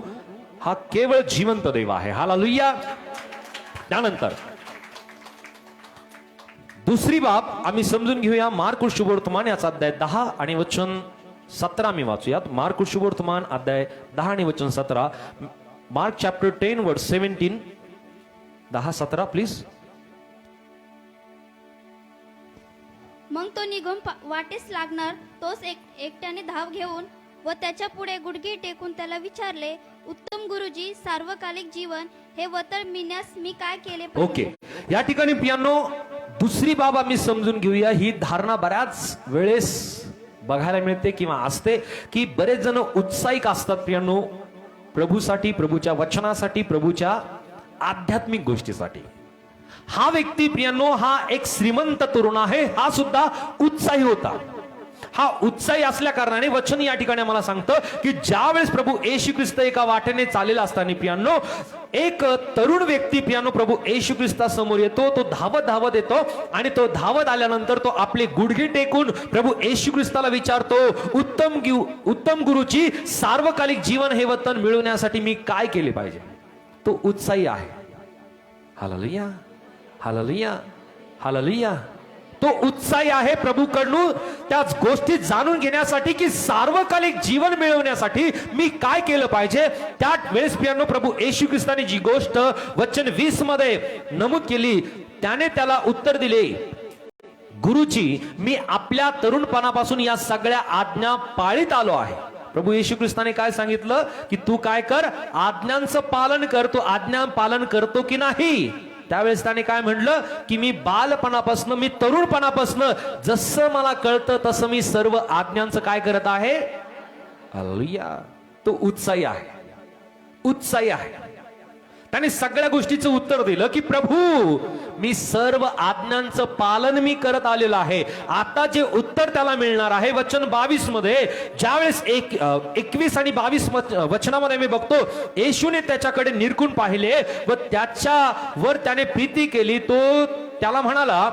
हा केवळ जिवंत देव आहे. हालेलुया. त्यानंतर दुसरी बाब आम्ही समजून घेऊया. मार्क शुभवर्तमान याचा अध्याय 10 आणि वचन 17 मी वाचूयात. मार्क शुभवर्तमान अध्याय 10 आणि वचन 17. मार्क चॅप्टर 10 वर्स 17. 10-17 प्लीज. मग तो निघून वाटेस लागणार. तोच एकट्याने धाव घेऊन व त्याच्या पुढे गुडघे टेकून त्याला विचारले, उत्तम गुरुजी, सार्वकालिक जीवन हे वतन मिळण्यास मी काय केले पाहिजे? ओके. या ठिकाणी पियानो दुसरी बाब आम्ही समजून घेऊया. ही धारणा बऱ्याच वेळेस बघायला मिळते किंवा असते की बरेच जण उत्साहिक असतात पियानो प्रभूसाठी, प्रभूच्या वचनासाठी, प्रभूच्या आध्यात्मिक गोष्टीसाठी. हा व्यक्ती प्रियांनो हा एक श्रीमंत तरुण आहे. हा सुद्धा उत्साही होता. हा उत्साही असल्या कारणाने वचन या ठिकाणी आम्हाला सांगतं की ज्यावेळेस प्रभू येशू ख्रिस्त एका वाटेने चाललेला असताना पियानो एक तरुण व्यक्ती पियानो प्रभू येशू ख्रिस्ता समोर येतो. तो धावत धावत येतो आणि तो धावत आल्यानंतर तो आपले गुडघे टेकून प्रभू येशू ख्रिस्ताला विचारतो, उत्तम गुरुची, सार्वकालिक जीवन हे वतन मिळवण्यासाठी मी काय केले पाहिजे? तो उत्साही आहे. हालेलुया. हालेलुया. हालेलुया. तो उत्साही आहे प्रभूकडून त्याच गोष्टी जाणून घेण्यासाठी की सार्वकालिक जीवन मिळवण्यासाठी मी काय केलं पाहिजे. त्या वेळेस पियानो प्रभू येशू ख्रिस्ताने जी गोष्ट वचन 20 मध्ये नमूद केली त्याने त्याला उत्तर दिले, गुरुजी, मी आपल्या तरुणपणापासून या सगळ्या आज्ञा पाळीत आलो आहे. प्रभू येशू ख्रिस्ताने काय सांगितलं की तू काय कर, आज्ञांचं पालन कर. तो आज्ञा पालन करतो की नाही? त्यावेळेस त्याने काय म्हणलं की मी बालपणापासून, मी तरुणपणापासून जसं मला कळतं तसं मी सर्व आज्ञांचं काय करत आहे. हालेलुया. तो उत्साही आहे. उत्साही आहे. त्याने सगळ्या गोष्टीचं उत्तर दिलं की प्रभू, मी सर्व आज्ञांचं पालन मी करत आलेलं आहे. आता जे उत्तर त्याला मिळणार आहे वचन 22 मध्ये, ज्यावेळेस 21 आणि 22 वचनामध्ये मी बघतो येशूने त्याच्याकडे निरखून पाहिले व त्याच्यावर त्याने प्रीती केली. तो त्याला म्हणाला,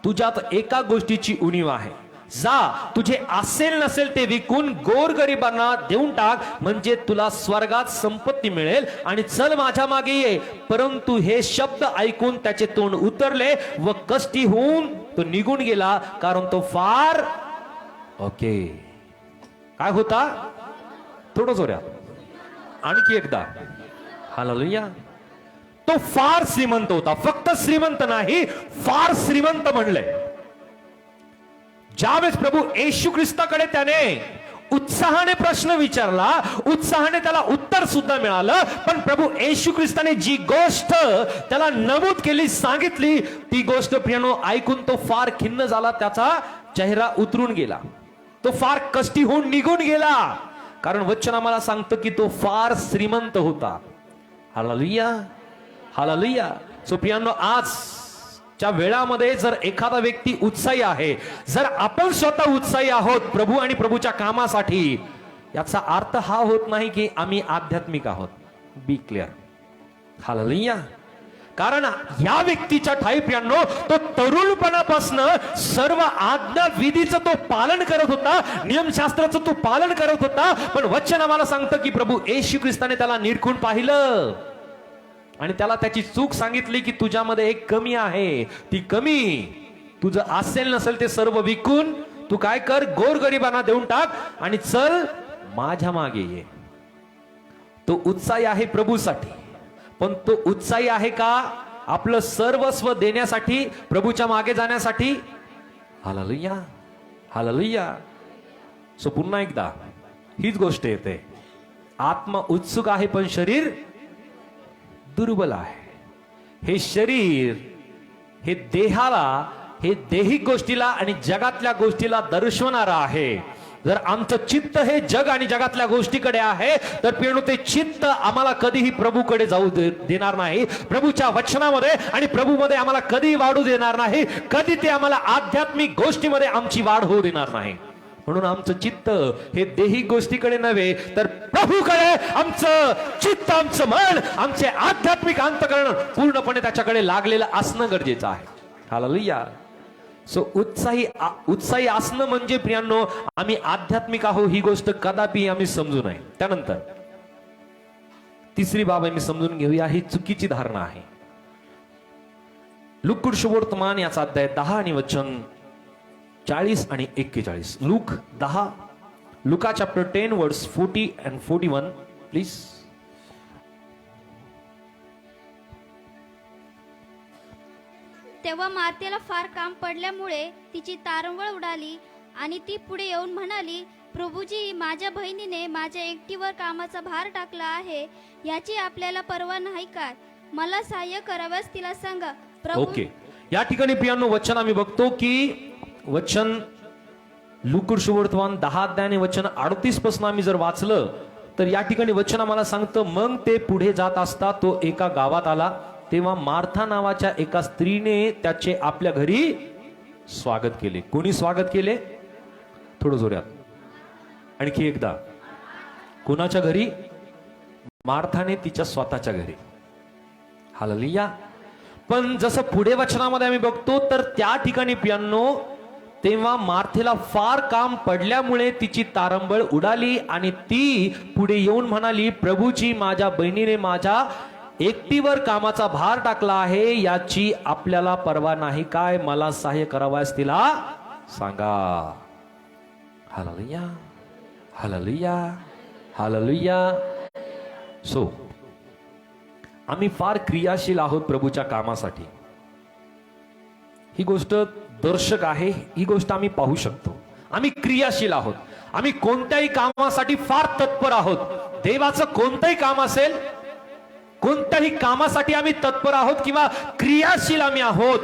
तुझ्यात एका गोष्टीची उणीव आहे. जा, तुझे असेल नसेल ते विकून गोरगरिबांना देऊन टाक, म्हणजे तुला स्वर्गात संपत्ती मिळेल आणि चल माझ्या मागे ये. परंतु हे शब्द ऐकून त्याचे तोंड उतरले व कष्टी होऊन तो निघून गेला, कारण तो फार ओके काय होता. थोडं जोरात आणखी एकदा. हालेलुया. तो फार श्रीमंत होता. फक्त श्रीमंत नाही, फार श्रीमंत म्हणले. ज्यावेळेस प्रभू येशू ख्रिस्ताकडे त्याने उत्साहाने प्रश्न विचारला, उत्साहाने त्याला उत्तर सुद्धा मिळालं, पण प्रभू येशू ख्रिस्ताने जी गोष्ट त्याला नमूद केली, सांगितली, ती गोष्ट प्रियानो ऐकून तो फार खिन्न झाला. त्याचा चेहरा उतरून गेला. तो फार कष्टी होऊन निघून गेला. कारण वचन आम्हाला सांगतं की तो फार श्रीमंत होता. हालेलुया. हालेलुया. सो प्रियानो आज च्या वेळामध्ये जर एखादा व्यक्ती उत्साही आहे, जर आपण स्वतः उत्साही आहोत प्रभू आणि प्रभूच्या कामासाठी, याचा अर्थ हा होत नाही की आम्ही आध्यात्मिक आहोत. बी क्लिअर. हालेलुया. कारण या व्यक्तीच्या ठाई यांनो तो तरुणपणापासून सर्व आज्ञा विधीचं तो पालन करत होता, नियमशास्त्राचं तो पालन करत होता. पण वचन आम्हाला सांगतं की प्रभू येशू ख्रिस्ताने त्याला निरखून पाहिलं आणि त्याला त्याची चूक सांगितली की तुझ्यामध्ये एक कमी आहे. ती कमी तुझं असेल नसेल ते सर्व विकून तू काय कर, गोरगरिबांना देऊन टाक आणि चल माझ्या मागे ये. तो उत्साही आहे प्रभूसाठी, पण तो उत्साही आहे का आपलं सर्वस्व देण्यासाठी, प्रभूच्या मागे जाण्यासाठी? हालेलुया. हालेलुया. सो पुन्हा एकदा हीच गोष्ट येते, आत्मा उत्सुक आहे पण शरीर दुर्बल आहे. हे शरीर हे देहाला, हे दैहिक गोष्टीला आणि जगातल्या गोष्टीला दर्शवणारा आहे. जर आमचं चित्त हे जग आणि जगातल्या गोष्टीकडे आहे तर पिरणू ते चित्त आम्हाला कधीही प्रभूकडे जाऊ देणार नाही, प्रभूच्या वचनामध्ये आणि प्रभूमध्ये आम्हाला कधीही वाढू देणार नाही. कधी ते आम्हाला आध्यात्मिक गोष्टीमध्ये आमची वाढ होऊ देणार नाही. म्हणून आमचं चित्त हे दैहिक गोष्टीकडे नव्हे तर प्रभूकडे आमचं चित्त, आमचं मन, आमचे आध्यात्मिक अंतःकरण पूर्णपणे त्याच्याकडे लागलेलं असणं गरजेचं आहे. हालेलुया. सो उत्साही असणं म्हणजे प्रियांनो आम्ही आध्यात्मिक आहो ही गोष्ट कदापि आम्ही समजू नये. त्यानंतर तिसरी बाब आम्ही समजून घेऊया, ही चुकीची धारणा आहे. लूक शुभवर्तमान याचा अध्याय 10 आणि वचन 40 आणि 41. लूक 10, लुका चॅप्टर 10 वर्स 40 and 41 प्लीज. तेव्हा मार्तेला फार काम पडल्यामुळे तिची तारंवळ उडाली आणि ती पुढे येऊन म्हणाली, प्रभूजी, माझ्या बहिणीने माझ्या एकटीवर कामाचा भार टाकला आहे, याची आपल्याला पर्वा नाही काय? मला सहाय्य कराव्यास तिला सांगा. प्रभू. ओके. या ठिकाणी प्रियांनो वचन आम्ही बघतो की वचन लूक शुभवर्तमान 10 अध्याय वचन 38 पासून आम्ही जर वाचलं तर या ठिकाणी वचन आम्हाला सांगतं, मग ते पुढे जात असता तो एका गावात आला. तेव्हा मार्था नावाच्या एका स्त्रीने त्याचे आपल्या घरी स्वागत केले. कोणी स्वागत केले? थोडं जोरात आणखी एकदा. कोणाच्या घरी? मार्थाने तिच्या स्वतःच्या घरी. हालेलुया. पण जसं पुढे वचनामध्ये आम्ही बघतो तर त्या ठिकाणी प्रियांनो तेव्हा मार्थेला फार काम पडल्यामुळे तिची तारंबळ उडाली आणि ती पुढे येऊन म्हणाली, प्रभूची, माझ्या बहिणीने माझ्या एकटीवर कामाचा भार टाकला आहे, याची आपल्याला पर्वा नाही काय? मला सहाय्य करावयास तिला सांगा. हालेलुया. हालेलुया. हालेलुया. सो आम्ही फार क्रियाशील आहोत प्रभूच्या कामासाठी. ही गोष्ट दर्शक आहे, ही गोष्ट आम्ही पाहू शकतो. आम्ही क्रियाशील आहोत, आम्ही कोणत्याही कामासाठी फार तत्पर आहोत. देवाचं कोणतंही काम असेल, कोणत्याही कामासाठी आम्ही तत्पर आहोत किंवा क्रियाशील आम्ही आहोत.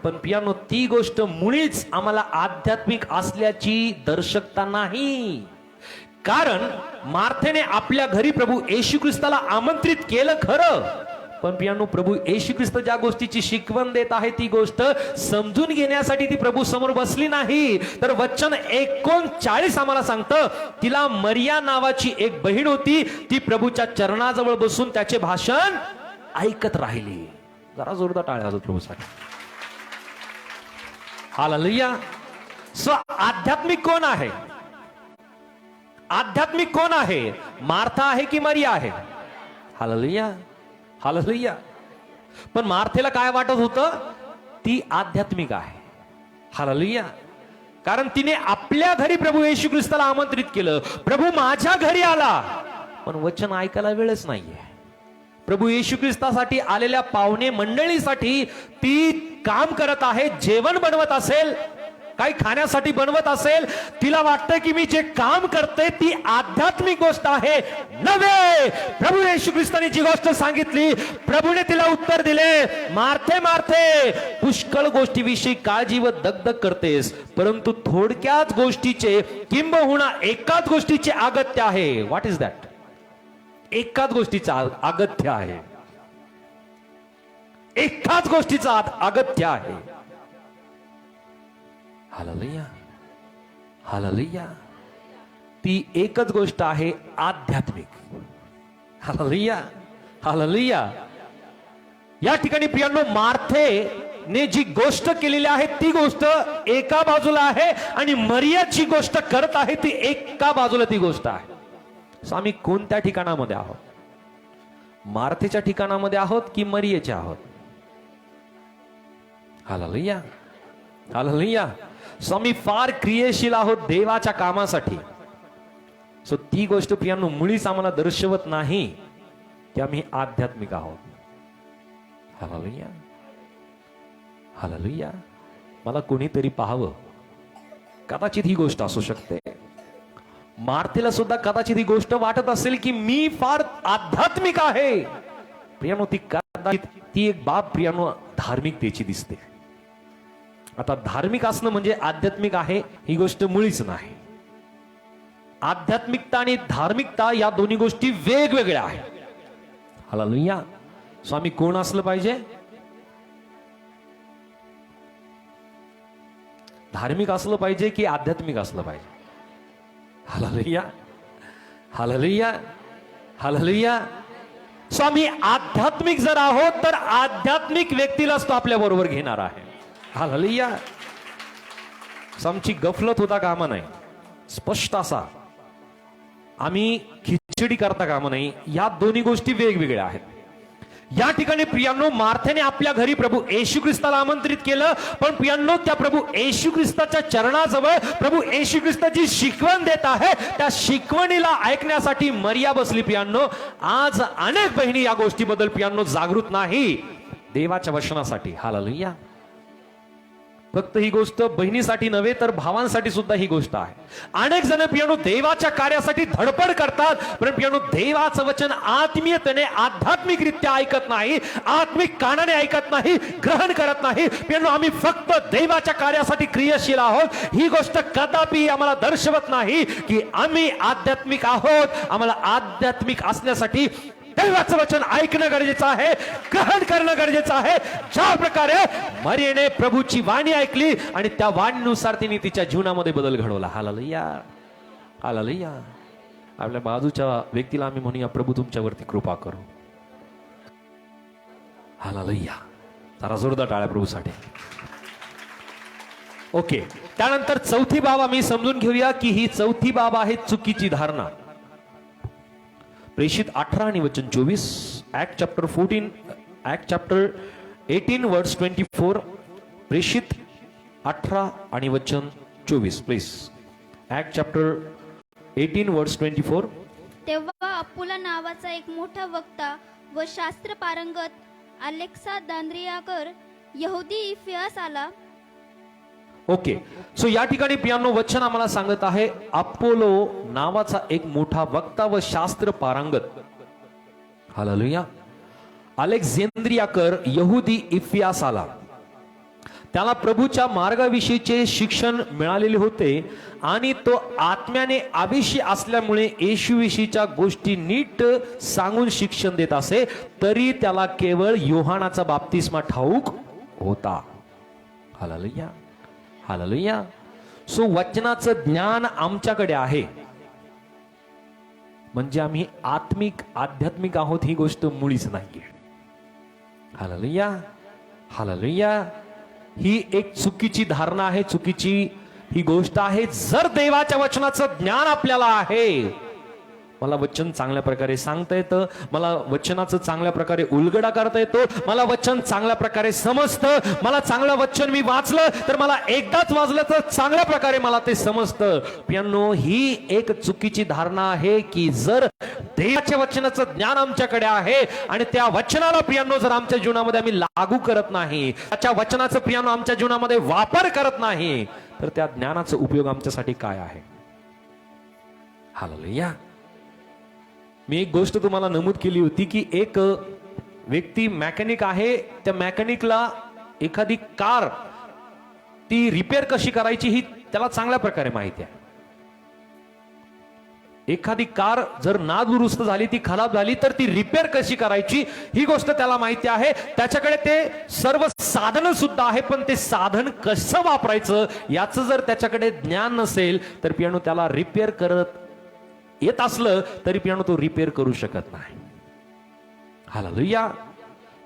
पण पियानो ती गोष्ट मुळीच आम्हाला आध्यात्मिक असल्याची दर्शकता नाही. कारण मार्थेने आपल्या घरी प्रभू येशू ख्रिस्ताला आमंत्रित केलं खरं, पण पियानो प्रभू येशू ख्रिस्त ज्या गोष्टीची शिकवण देत आहे ती गोष्ट समजून घेण्यासाठी ती प्रभू समोर बसली नाही. तर वचन 39 आम्हाला सांगतं, तिला मरिया नावाची एक बहीण होती, ती प्रभूच्या चरणाजवळ बसून त्याचे भाषण ऐकत राहिली. जरा जोरदार टाळ्या वाजवा प्रभूसाठी. हालेलुया. सो आध्यात्मिक कोण आहे? आध्यात्मिक कोण आहे? मार्था आहे की मरिया आहे? हालेलुया. हालेलुया. पण मार्थेला काय वाटत होतं? ती आध्यात्मिक आहे. हालेलुया. कारण तिने आपल्या घरी प्रभू येशू ख्रिस्ताला आमंत्रित केलं. प्रभू माझ्या घरी आला, पण वचन ऐकायला वेळच नाहीये. प्रभू येशू ख्रिस्तासाठी आलेल्या पाहुणे मंडळीसाठी ती काम करत आहे, जेवण बनवत असेल, काही खाण्यासाठी बनवत असेल. तिला वाटतं की मी जे काम करते ती आध्यात्मिक गोष्ट आहे. नव्हे, प्रभू येशू ख्रिस्ताने जी गोष्ट सांगितली, प्रभूने तिला उत्तर दिले, मार्थे मार्थे, पुष्कळ गोष्टीविषयी काळजी व दगदग करतेस, परंतु थोडक्याच गोष्टीचे किंबहुना एकाच गोष्टीचे अगत्य आहे. What is that? एकाच गोष्टीचा अगत्य आहे. एकाच गोष्टीचा अगत्य आहे. हालेलुया. हालेलुया. ती एकच गोष्ट आहे, आध्यात्मिक. Hallelujah, hallelujah. या ठिकाणी प्रियांनो, मार्थेने जी गोष्ट केलेली आहे ती गोष्ट एका बाजूला आहे आणि मरिया जी गोष्ट करत आहे ती एका बाजूला ती गोष्ट आहे. सो आम्ही कोणत्या ठिकाणामध्ये आहोत? मार्थेच्या ठिकाणामध्ये आहोत की मरियेच्या आहोत? Hallelujah, hallelujah. सो आम्ही फार क्रियाशील आहोत देवाच्या कामासाठी. सो ती गोष्ट प्रियांनो मुळीच आम्हाला दर्शवत नाही की आम्ही आध्यात्मिक आहोत. Hallelujah, hallelujah. मला कोणीतरी पाहावं, कदाचित ही गोष्ट असू शकते. मार्थेला सुद्धा कदाचित ही गोष्ट वाटत असेल की मी फार आध्यात्मिक आहे. प्रियानो, ती एक बाब प्रियानो धार्मिकतेची दिसते. आता धार्मिक असणं म्हणजे आध्यात्मिक आहे ही गोष्ट मुळीच नाही. आध्यात्मिकता आणि धार्मिकता या दोन्ही गोष्टी वेगवेगळ्या आहेत. हालेलुया. स्वामी कोण असलं पाहिजे? धार्मिक असलं पाहिजे की आध्यात्मिक असलं पाहिजे? Hallelujah, hallelujah, hallelujah. स्वामी आध्यात्मिक जर आहोत तर आध्यात्मिक व्यक्तीलाच तो आपल्या बरोबर घेणार आहे. हालेलुया. आमची गफलत होता कामा नाही. स्पष्ट असा आम्ही खिचडी करता कामा नाही. या दोन्ही गोष्टी वेगवेगळ्या आहेत. या ठिकाणी प्रियांनो, मार्थेने आपल्या घरी प्रभू येशू ख्रिस्ताला आमंत्रित केलं, पण प्रियांनो त्या प्रभू येशू ख्रिस्ताच्या चरणाजवळ प्रभू येशू ख्रिस्ताची शिकवण देत आहे, त्या शिकवणीला ऐकण्यासाठी मरिया बसली. प्रियांनो, आज अनेक बहिणी या गोष्टीबद्दल प्रियांनो जागृत नाही, देवाच्या वचनासाठी. हालेलुया. फक्त ही गोष्ट बहिणीसाठी नव्हे तर भावांसाठी सुद्धा ही गोष्ट आहे. अनेक जण प्रियांनो देवाच्या कार्यासाठी धडपड करतात, पण प्रियांनो देवाचं वचन आत्मीयतेने आध्यात्मिकरित्या ऐकत नाही, आत्मिक कानाने ऐकत नाही, ग्रहण करत नाही. प्रियांनो, आम्ही फक्त देवाच्या कार्यासाठी क्रियाशील आहोत ही गोष्ट कदापि आम्हाला दर्शवत नाही की आम्ही आध्यात्मिक आहोत. आम्हाला आध्यात्मिक असण्यासाठी देवाचं वचन ऐकणं गरजेचं आहे, ग्रहण करणं गरजेचं आहे. ज्या प्रकारे मरियेने प्रभूची वाणी ऐकली आणि त्या वाणीनुसार तिने तिच्या जीवनामध्ये बदल घडवला. Hallelujah, hallelujah. आपल्या बाजूच्या व्यक्तीला आम्ही म्हणूया, प्रभू तुमच्यावरती कृपा करू. हालेलुया. जरा जोरदार टाळ्या प्रभूसाठी. ओके, त्यानंतर चौथी बाब आम्ही समजून घेऊया की ही चौथी बाब आहे चुकीची धारणा. प्रेषित 18 आणि वचन 24, ऍक्ट चॅप्टर 14, ऍक्ट चॅप्टर 18 वर्स 24. प्रेषित 18 आणि वचन 24 प्लीज. ऍक्ट चॅप्टर 18 वर्स 24. तेव्हा अप्पुला नावाचा एक मोठा वक्ता व शास्त्र पारंगत अलेक्सांद्रियाकर यहुदी इफियास आला. ओके, सो या ठिकाणी प्रियांनो वचन आम्हाला सांगत आहे, अपोलो नावाचा एक मोठा वक्ता व शास्त्र पारंगत. हालेलुया. अलेक्झांद्रियाकर यहुदी इफियास आला. त्याला प्रभूच्या मार्गाविषयीचे शिक्षण मिळालेले होते आणि तो आत्म्याने अभिषेक असल्यामुळे येशूविषयीच्या गोष्टी नीट सांगून शिक्षण देत असे, तरी त्याला केवळ योहानाचा बाप्तिस्मा ठाऊक होता. Hallelujah, hallelujah. सो वचनाचं ज्ञान आमच्याकडे आहे म्हणजे आम्ही आत्मिक आध्यात्मिक आहोत ही गोष्ट मुळीच नाहीये. Hallelujah, hallelujah. ही एक चुकीची धारणा आहे, चुकीची ही गोष्ट आहे. जर देवाच्या वचनाचं ज्ञान आपल्याला आहे, मला वचन चांगल्या प्रकारे सांगता येतं, मला वचनाचं चांगल्या प्रकारे उलगडा करता येतो, मला वचन चांगल्या प्रकारे समजतं, मला चांगलं वचन मी वाचलं तर मला एकदाच वाचलं तर चांगल्या प्रकारे मला ते समजतं. प्रियांनो, ही एक चुकीची धारणा आहे की जर देवाच्या वचनाचं ज्ञान आमच्याकडे आहे आणि त्या वचनाला प्रियांनो जर आमच्या जीवनामध्ये आम्ही लागू करत नाही, त्याच्या वचनाचं प्रियांनो आमच्या जीवनामध्ये वापर करत नाही, तर त्या ज्ञानाचा उपयोग आमच्यासाठी काय आहे? हालेलुया. मी एक गोष्ट तुम्हाला नमूद केली होती की एक व्यक्ती मेकॅनिक आहे, त्या मेकॅनिकला एखादी कार ती रिपेअर कशी करायची ही त्याला चांगल्या प्रकारे माहिती आहे. एखादी कार जर नादुरुस्त झाली, ती खराब झाली, तर ती रिपेअर कशी करायची ही गोष्ट त्याला माहिती आहे. त्याच्याकडे ते सर्व साधन सुद्धा आहे, पण ते साधन कसं वापरायचं याचं जर त्याच्याकडे ज्ञान नसेल तर पियानो त्याला रिपेअर करत येत असलं तरी पियानो तो रिपेअर करू शकत नाही. हालेलुया.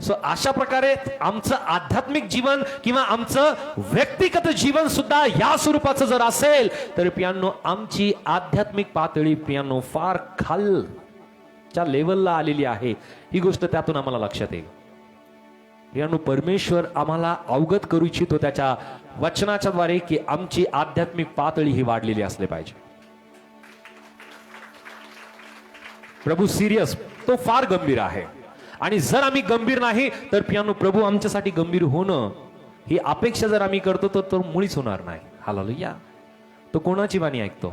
सो अशा प्रकारे आमचं आध्यात्मिक जीवन किंवा आमचं व्यक्तिगत जीवन सुद्धा या स्वरूपाचं जर असेल तर पियानो आमची आध्यात्मिक पातळी पियानो फार खालच्या लेवलला आलेली आहे. ही गोष्ट त्यातून आम्हाला लक्षात येईल. पियानो परमेश्वर आम्हाला अवगत करू इच्छितो त्याच्या वचनाच्या द्वारे की आमची आध्यात्मिक पातळी ही वाढलेली असली पाहिजे. प्रभू सिरियस, तो फार गंभीर आहे. आणि जर आम्ही गंभीर नाही तर पियानो प्रभू आमच्यासाठी गंभीर होणं ही अपेक्षा जर आम्ही करतो तर तो मुळीच होणार नाही. हालेलुया. तो कोणाची वाणी ऐकतो?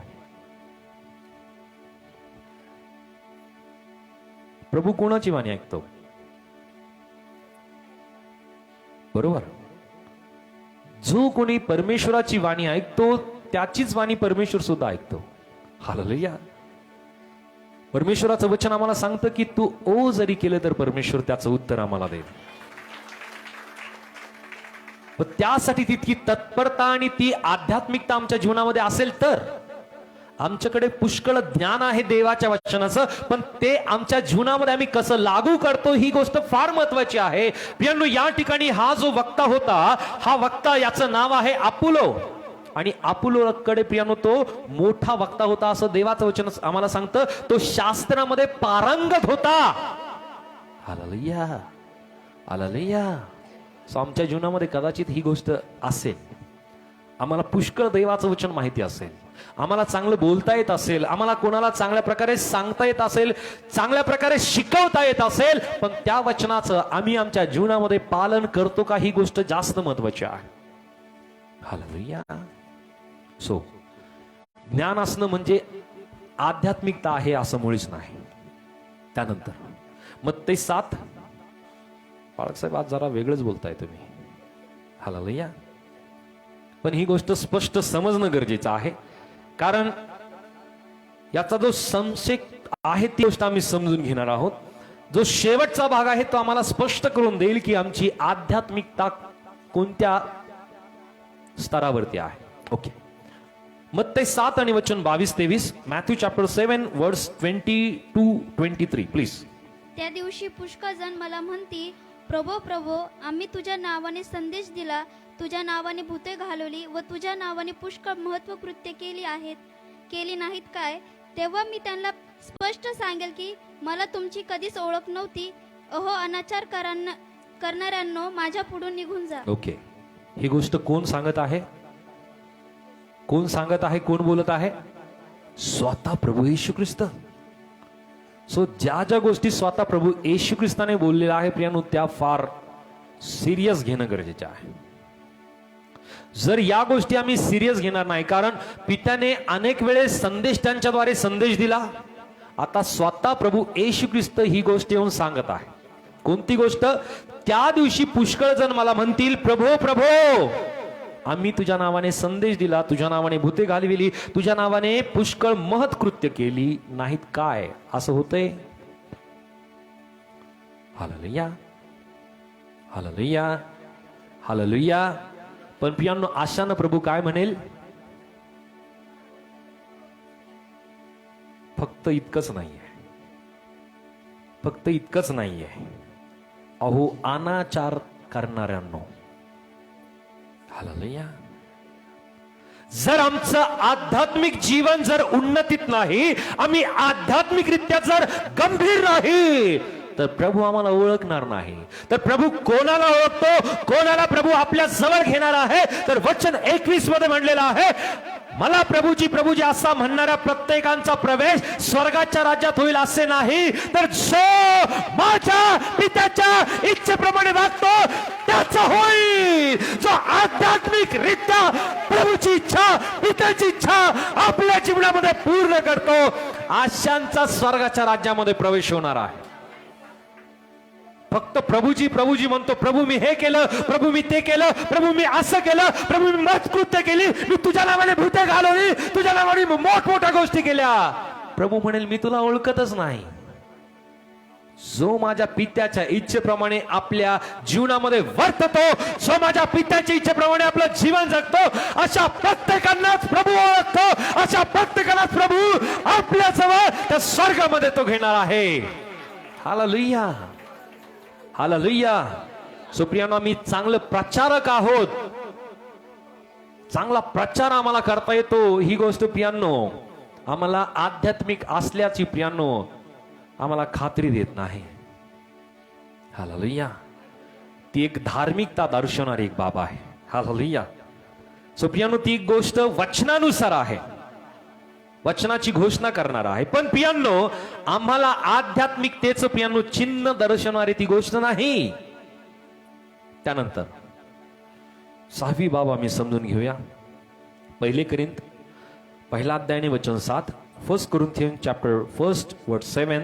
प्रभू कोणाची वाणी ऐकतो? बरोबर. जो कोणी परमेश्वराची वाणी ऐकतो त्याचीच वाणी परमेश्वर सुद्धा ऐकतो. हालेलुया. परमेश्वराचं वचन आम्हाला सांगतं की तू ओ जरी केलं तर परमेश्वर त्याचं उत्तर आम्हाला देईल. पण त्यासाठी तितकी तत्परता आणि ती आध्यात्मिकता आमच्या जीवनामध्ये असेल तर आमच्याकडे पुष्कळ ज्ञान आहे देवाच्या वचनाचं, पण ते आमच्या जीवनामध्ये आम्ही कसं लागू करतो ही गोष्ट फार महत्वाची आहे. पियानो या ठिकाणी हा जो वक्ता होता, हा वक्ता याचं नाव आहे अपुलो. आणि अपुलोकडे पियानो तो मोठा वक्ता होता असं देवाचं वचन आम्हाला सांगतं. तो शास्त्रामध्ये पारंगत होता. हालेलुया. हालेलुया. सो आमच्या जीवनामध्ये कदाचित ही गोष्ट असेल. आम्हाला पुष्कळ देवाचं वचन माहिती असेल, आम्हाला चांगलं बोलता येत असेल, आम्हाला कोणाला चांगल्या प्रकारे सांगता येत असेल, चांगल्या प्रकारे शिकवता येत असेल, पण त्या वचनाचं आम्ही आमच्या जीवनामध्ये पालन करतो का ही गोष्ट जास्त महत्वाची आहे. हालेलुया. सो ज्ञान असणं म्हणजे आध्यात्मिकता आहे असं मुळीच नाही. त्यानंतर मत्ते 7. बाळक साहेब आज जरा वेगळंच बोलताय तुम्ही. हालेलुया. पण ही गोष्ट स्पष्ट समजणं गरजेचं आहे, कारण याचा जो संशय आहे ती गोष्ट आम्ही समजून घेणार आहोत. जो शेवटचा भाग आहे तो आम्हाला स्पष्ट करून देईल की आमची आध्यात्मिकता कोणत्या स्तरावरती आहे. ओके. मत्ते 7 आणि वचन 22-23. मॅथ्यू चॅप्टर 7 वर्स 20-23 प्लीज. त्या दिवशी पुष्कळ जण मला म्हणती, प्रभो प्रभो, आम्ही तुझ्या नावाने संदेश दिला, तुझ्या नावाने भूते घालवली व तुझ्या नावाने पुष्कळ महत्व कृत्य केली नाहीत काय? तेव्हा मी त्यांना स्पष्ट सांगेल की मला तुमची कधीच ओळख नव्हती. अहो अनाचार करणाऱ्यांनो, माझ्या पुढून निघून जा. ओके. ही गोष्ट कोण सांगत आहे? कोण सांगत आहे? कोण बोलत आहे? स्वतः प्रभू येशू ख्रिस्त. सो ज्या ज्या गोष्टी स्वतः प्रभू येशू ख्रिस्ताने बोललेल्या आहे प्रियानो, त्या फार सिरियस घेणं गरजेचं आहे. जर या गोष्टी आम्ही सिरियस घेणार नाही, कारण पित्याने अनेक वेळेस संदेश त्यांच्याद्वारे संदेश दिला, आता स्वतः प्रभू येशू ख्रिस्त ही गोष्ट येऊन सांगत आहे. कोणती गोष्ट? त्या दिवशी पुष्कळ जण मला म्हणतील, प्रभो प्रभो, आम्ही तुझ्या नावाने संदेश दिला, तुझ्या नावाने भूते घालविली, तुझ्या नावाने पुष्कळ महत्कृत्य केली नाहीत काय? असं होतंय. हालेलुया. हालेलुया. हालेलुया. पण पियानो आशानं प्रभू काय म्हणेल? फक्त इतकंच नाहीये, फक्त इतकंच नाहीये. अहो अनाचार करणाऱ्यांनो. हालेलुया. जर आमचं आध्यात्मिक जीवन जर उन्नतीत नाही, आम्ही आध्यात्मिकरित्या जर गंभीर नाही, तर प्रभू आम्हाला ओळखणार नाही. तर प्रभू कोणाला ओळखतो? कोणाला प्रभू आपल्या जवळ घेणार आहे? तर वचन 21 मध्ये म्हणलेलं आहे, मला प्रभूजी असा म्हणणाऱ्या प्रत्येकांचा प्रवेश स्वर्गाच्या राज्यात होईल असे नाही, तर जो माझ्या पित्याच्या इच्छेप्रमाणे वागतो त्याचा होईल. जो आध्यात्मिक रित्या प्रभूची इच्छा, पित्याची इच्छा आपल्या जीवनामध्ये पूर्ण करतो, अशांचा स्वर्गाच्या राज्यामध्ये प्रवेश होणार आहे. फक्त प्रभूजी म्हणतो, प्रभू मी हे केलं, प्रभू मी ते केलं, प्रभू मी असं केलं, प्रभू मी महत्कृत्य केली, मी तुझ्या नावाने भूते घालवली, तुझ्या नावाने मोठमोठ्या गोष्टी केल्या. प्रभू म्हणेल मी तुला ओळखतच नाही. जो माझ्या पित्याच्या इच्छेप्रमाणे आपल्या जीवनामध्ये वर्ततो, जो माझ्या पित्याच्या इच्छेप्रमाणे आपलं जीवन जगतो, अशा प्रत्येकांनाच प्रभू ओळखतो, अशा प्रत्येकालाच प्रभू आपल्या जवळ त्या स्वर्गामध्ये तो घेणार आहे. Hallelujah, hallelujah. सुप्रियानो, आम्ही चांगलं प्रचारक आहोत, चांगला प्रचार आम्हाला करता येतो. ही गोष्ट प्रियांनो आम्हाला आध्यात्मिक असल्याची प्रियांनो आम्हाला खात्री देत नाही. हालेलुया. ती एक धार्मिकता दर्शवणारी एक बाब आहे. हालेलुया. सो प्रियांनो, ती एक गोष्ट वचनानुसार आहे, वचनाची घोषणा करणार आहे. पण प्रियांनो आम्हाला आध्यात्मिकतेचं प्रियांनो चिन्ह दर्शवणारी ती गोष्ट नाही. त्यानंतर 6वी बाब आम्ही समजून घेऊया. 1 कोरिंथ 1 अध्याय वचन 7. 1 Corinthians chapter 1 verse 7.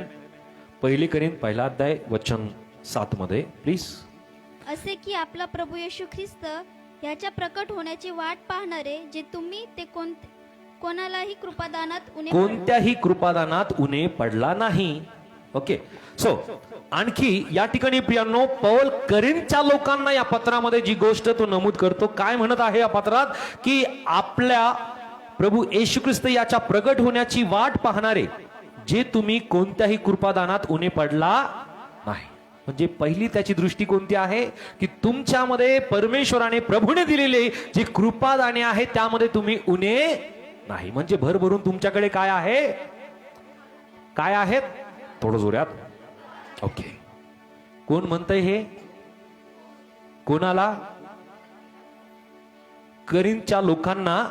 1 कोरिंथ 1 अध्याय वचन 7 मध्ये प्लीज. असे की आपला प्रभू येशू ख्रिस्त याच्या प्रकट होण्याची वाट पाहणारे जे तुम्ही ते कोणालाही कृपादानात उणे कोणत्याही कृपादानात उणे पडला नाही. ओके. सो आणखी या ठिकाणी प्रियांनो पौल करिंथच्या लोकांना या पत्रामध्ये जी गोष्ट तो नमूद करतो, काय म्हणत आहे या पत्रात, की आपल्या प्रभू येशू ख्रिस्त याच्या प्रगट होण्याची वाट पाहणारे जे तुम्ही कोणत्याही कृपादानात उणे पडला नाही. म्हणजे पहिली त्याची दृष्टी कोणती आहे, की तुमच्यामध्ये परमेश्वराने प्रभूने दिलेले जे कृपादाने आहे त्यामध्ये तुम्ही उणे नाही. म्हणजे भरभरून तुमच्याकडे काय आहे, काय आहेत, थोडं जोरात. ओके. कोण म्हणतंय हे, कोणाला? करिंथच्या लोकांना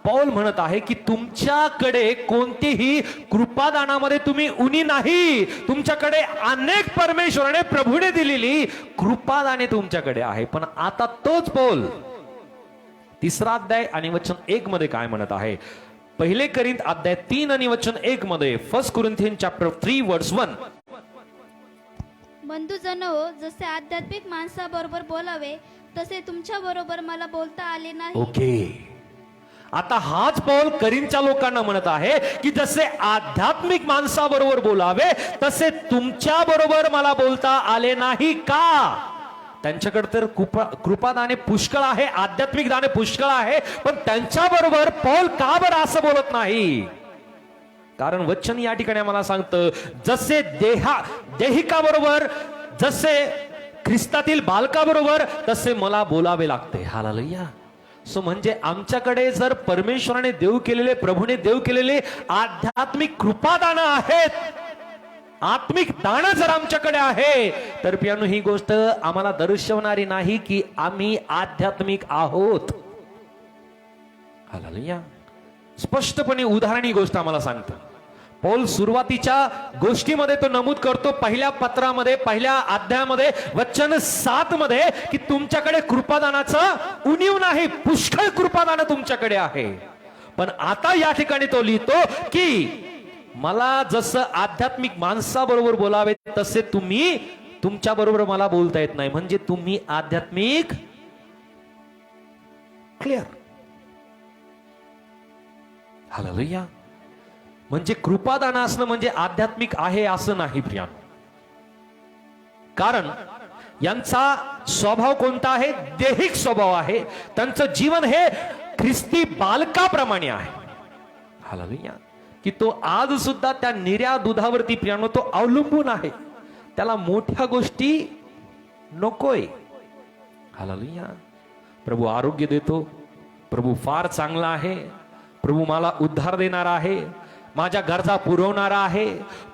पौल म्हणत आहे की तुमच्याकडे कोणतीही कृपादानामध्ये तुम्ही उणी नाही. तुमच्याकडे अनेक परमेश्वराने प्रभूने दिलेली कृपादाने तुमच्याकडे आहे. पण आता तोच पौल 3रा अध्याय आणि वचन 1 मध्ये काय म्हणत आहे. 1 कोरिंथ अध्याय 3 आणि वचन 1 मध्ये 1 Corinthians chapter 3 verse 1. बंधुजनो, जसे आध्यात्मिक माणसाबरोबर बोलावे तसे तुमच्या बरोबर मला बोलता आले नाही. ओके. आता हाच पौल करिंथच्या लोकांना म्हणत आहे की जसे आध्यात्मिक माणसाबरोबर बोलावे तसे तुमच्या बरोबर मला बोलता आले नाही. का? त्यांच्याकडे तर कृपादाने पुष्कळ आहे, आध्यात्मिक दाने पुष्कळ आहे, पण त्यांच्या बरोबर पौल का बरं असं बोलत नाही? कारण वचन या ठिकाणी आम्हाला सांगतं, जसे देहिका बरोबर, जसे ख्रिस्तातील बालका बरोबर तसे मला बोलावे लागते. हालेलुया. सो म्हणजे आमच्याकडे जर परमेश्वराने देव केलेले, प्रभूने देव केलेले आध्यात्मिक कृपादान आहेत, आत्मिक दान जर आमच्याकडे आहे, तर प्रियांनो ही गोष्ट आम्हाला दर्शवणारी नाही की आम्ही आध्यात्मिक आहोत. हालेलुया. स्पष्टपणे उदाहरण ही गोष्ट आम्हाला सांगतं. पौल सुरुवातीच्या गोष्टीमध्ये तो नमूद करतो, पहिल्या पत्रामध्ये 1 अध्यायामध्ये वचन 7 मध्ये, की तुमच्याकडे कृपादानाचं उणीव नाही, पुष्कळ कृपादान तुमच्याकडे आहे. पण आता या ठिकाणी तो लिहितो की मला जसं आध्यात्मिक माणसाबरोबर बोलावे तसे तुम्ही तुमच्या बरोबर मला बोलता येत नाही. म्हणजे तुम्ही आध्यात्मिक क्लिअर. हालेलुया. म्हणजे कृपादान असणं म्हणजे आध्यात्मिक आहे असं नाही प्रियांनो. कारण यांचा स्वभाव कोणता आहे? दैहिक स्वभाव आहे. त्यांचं जीवन हे ख्रिस्ती बालकाप्रमाणे आहे. हालेलुया. की तो आज सुद्धा त्या निऱ्या दुधावरती प्रियांनो तो अवलंबून आहे. त्याला मोठ्या गोष्टी नकोय. हालेलुया. प्रभू आरोग्य देतो, प्रभू फार चांगला आहे, प्रभू मला उद्धार देणारा आहे, माझ्या गरजा पुरवणारा आहे,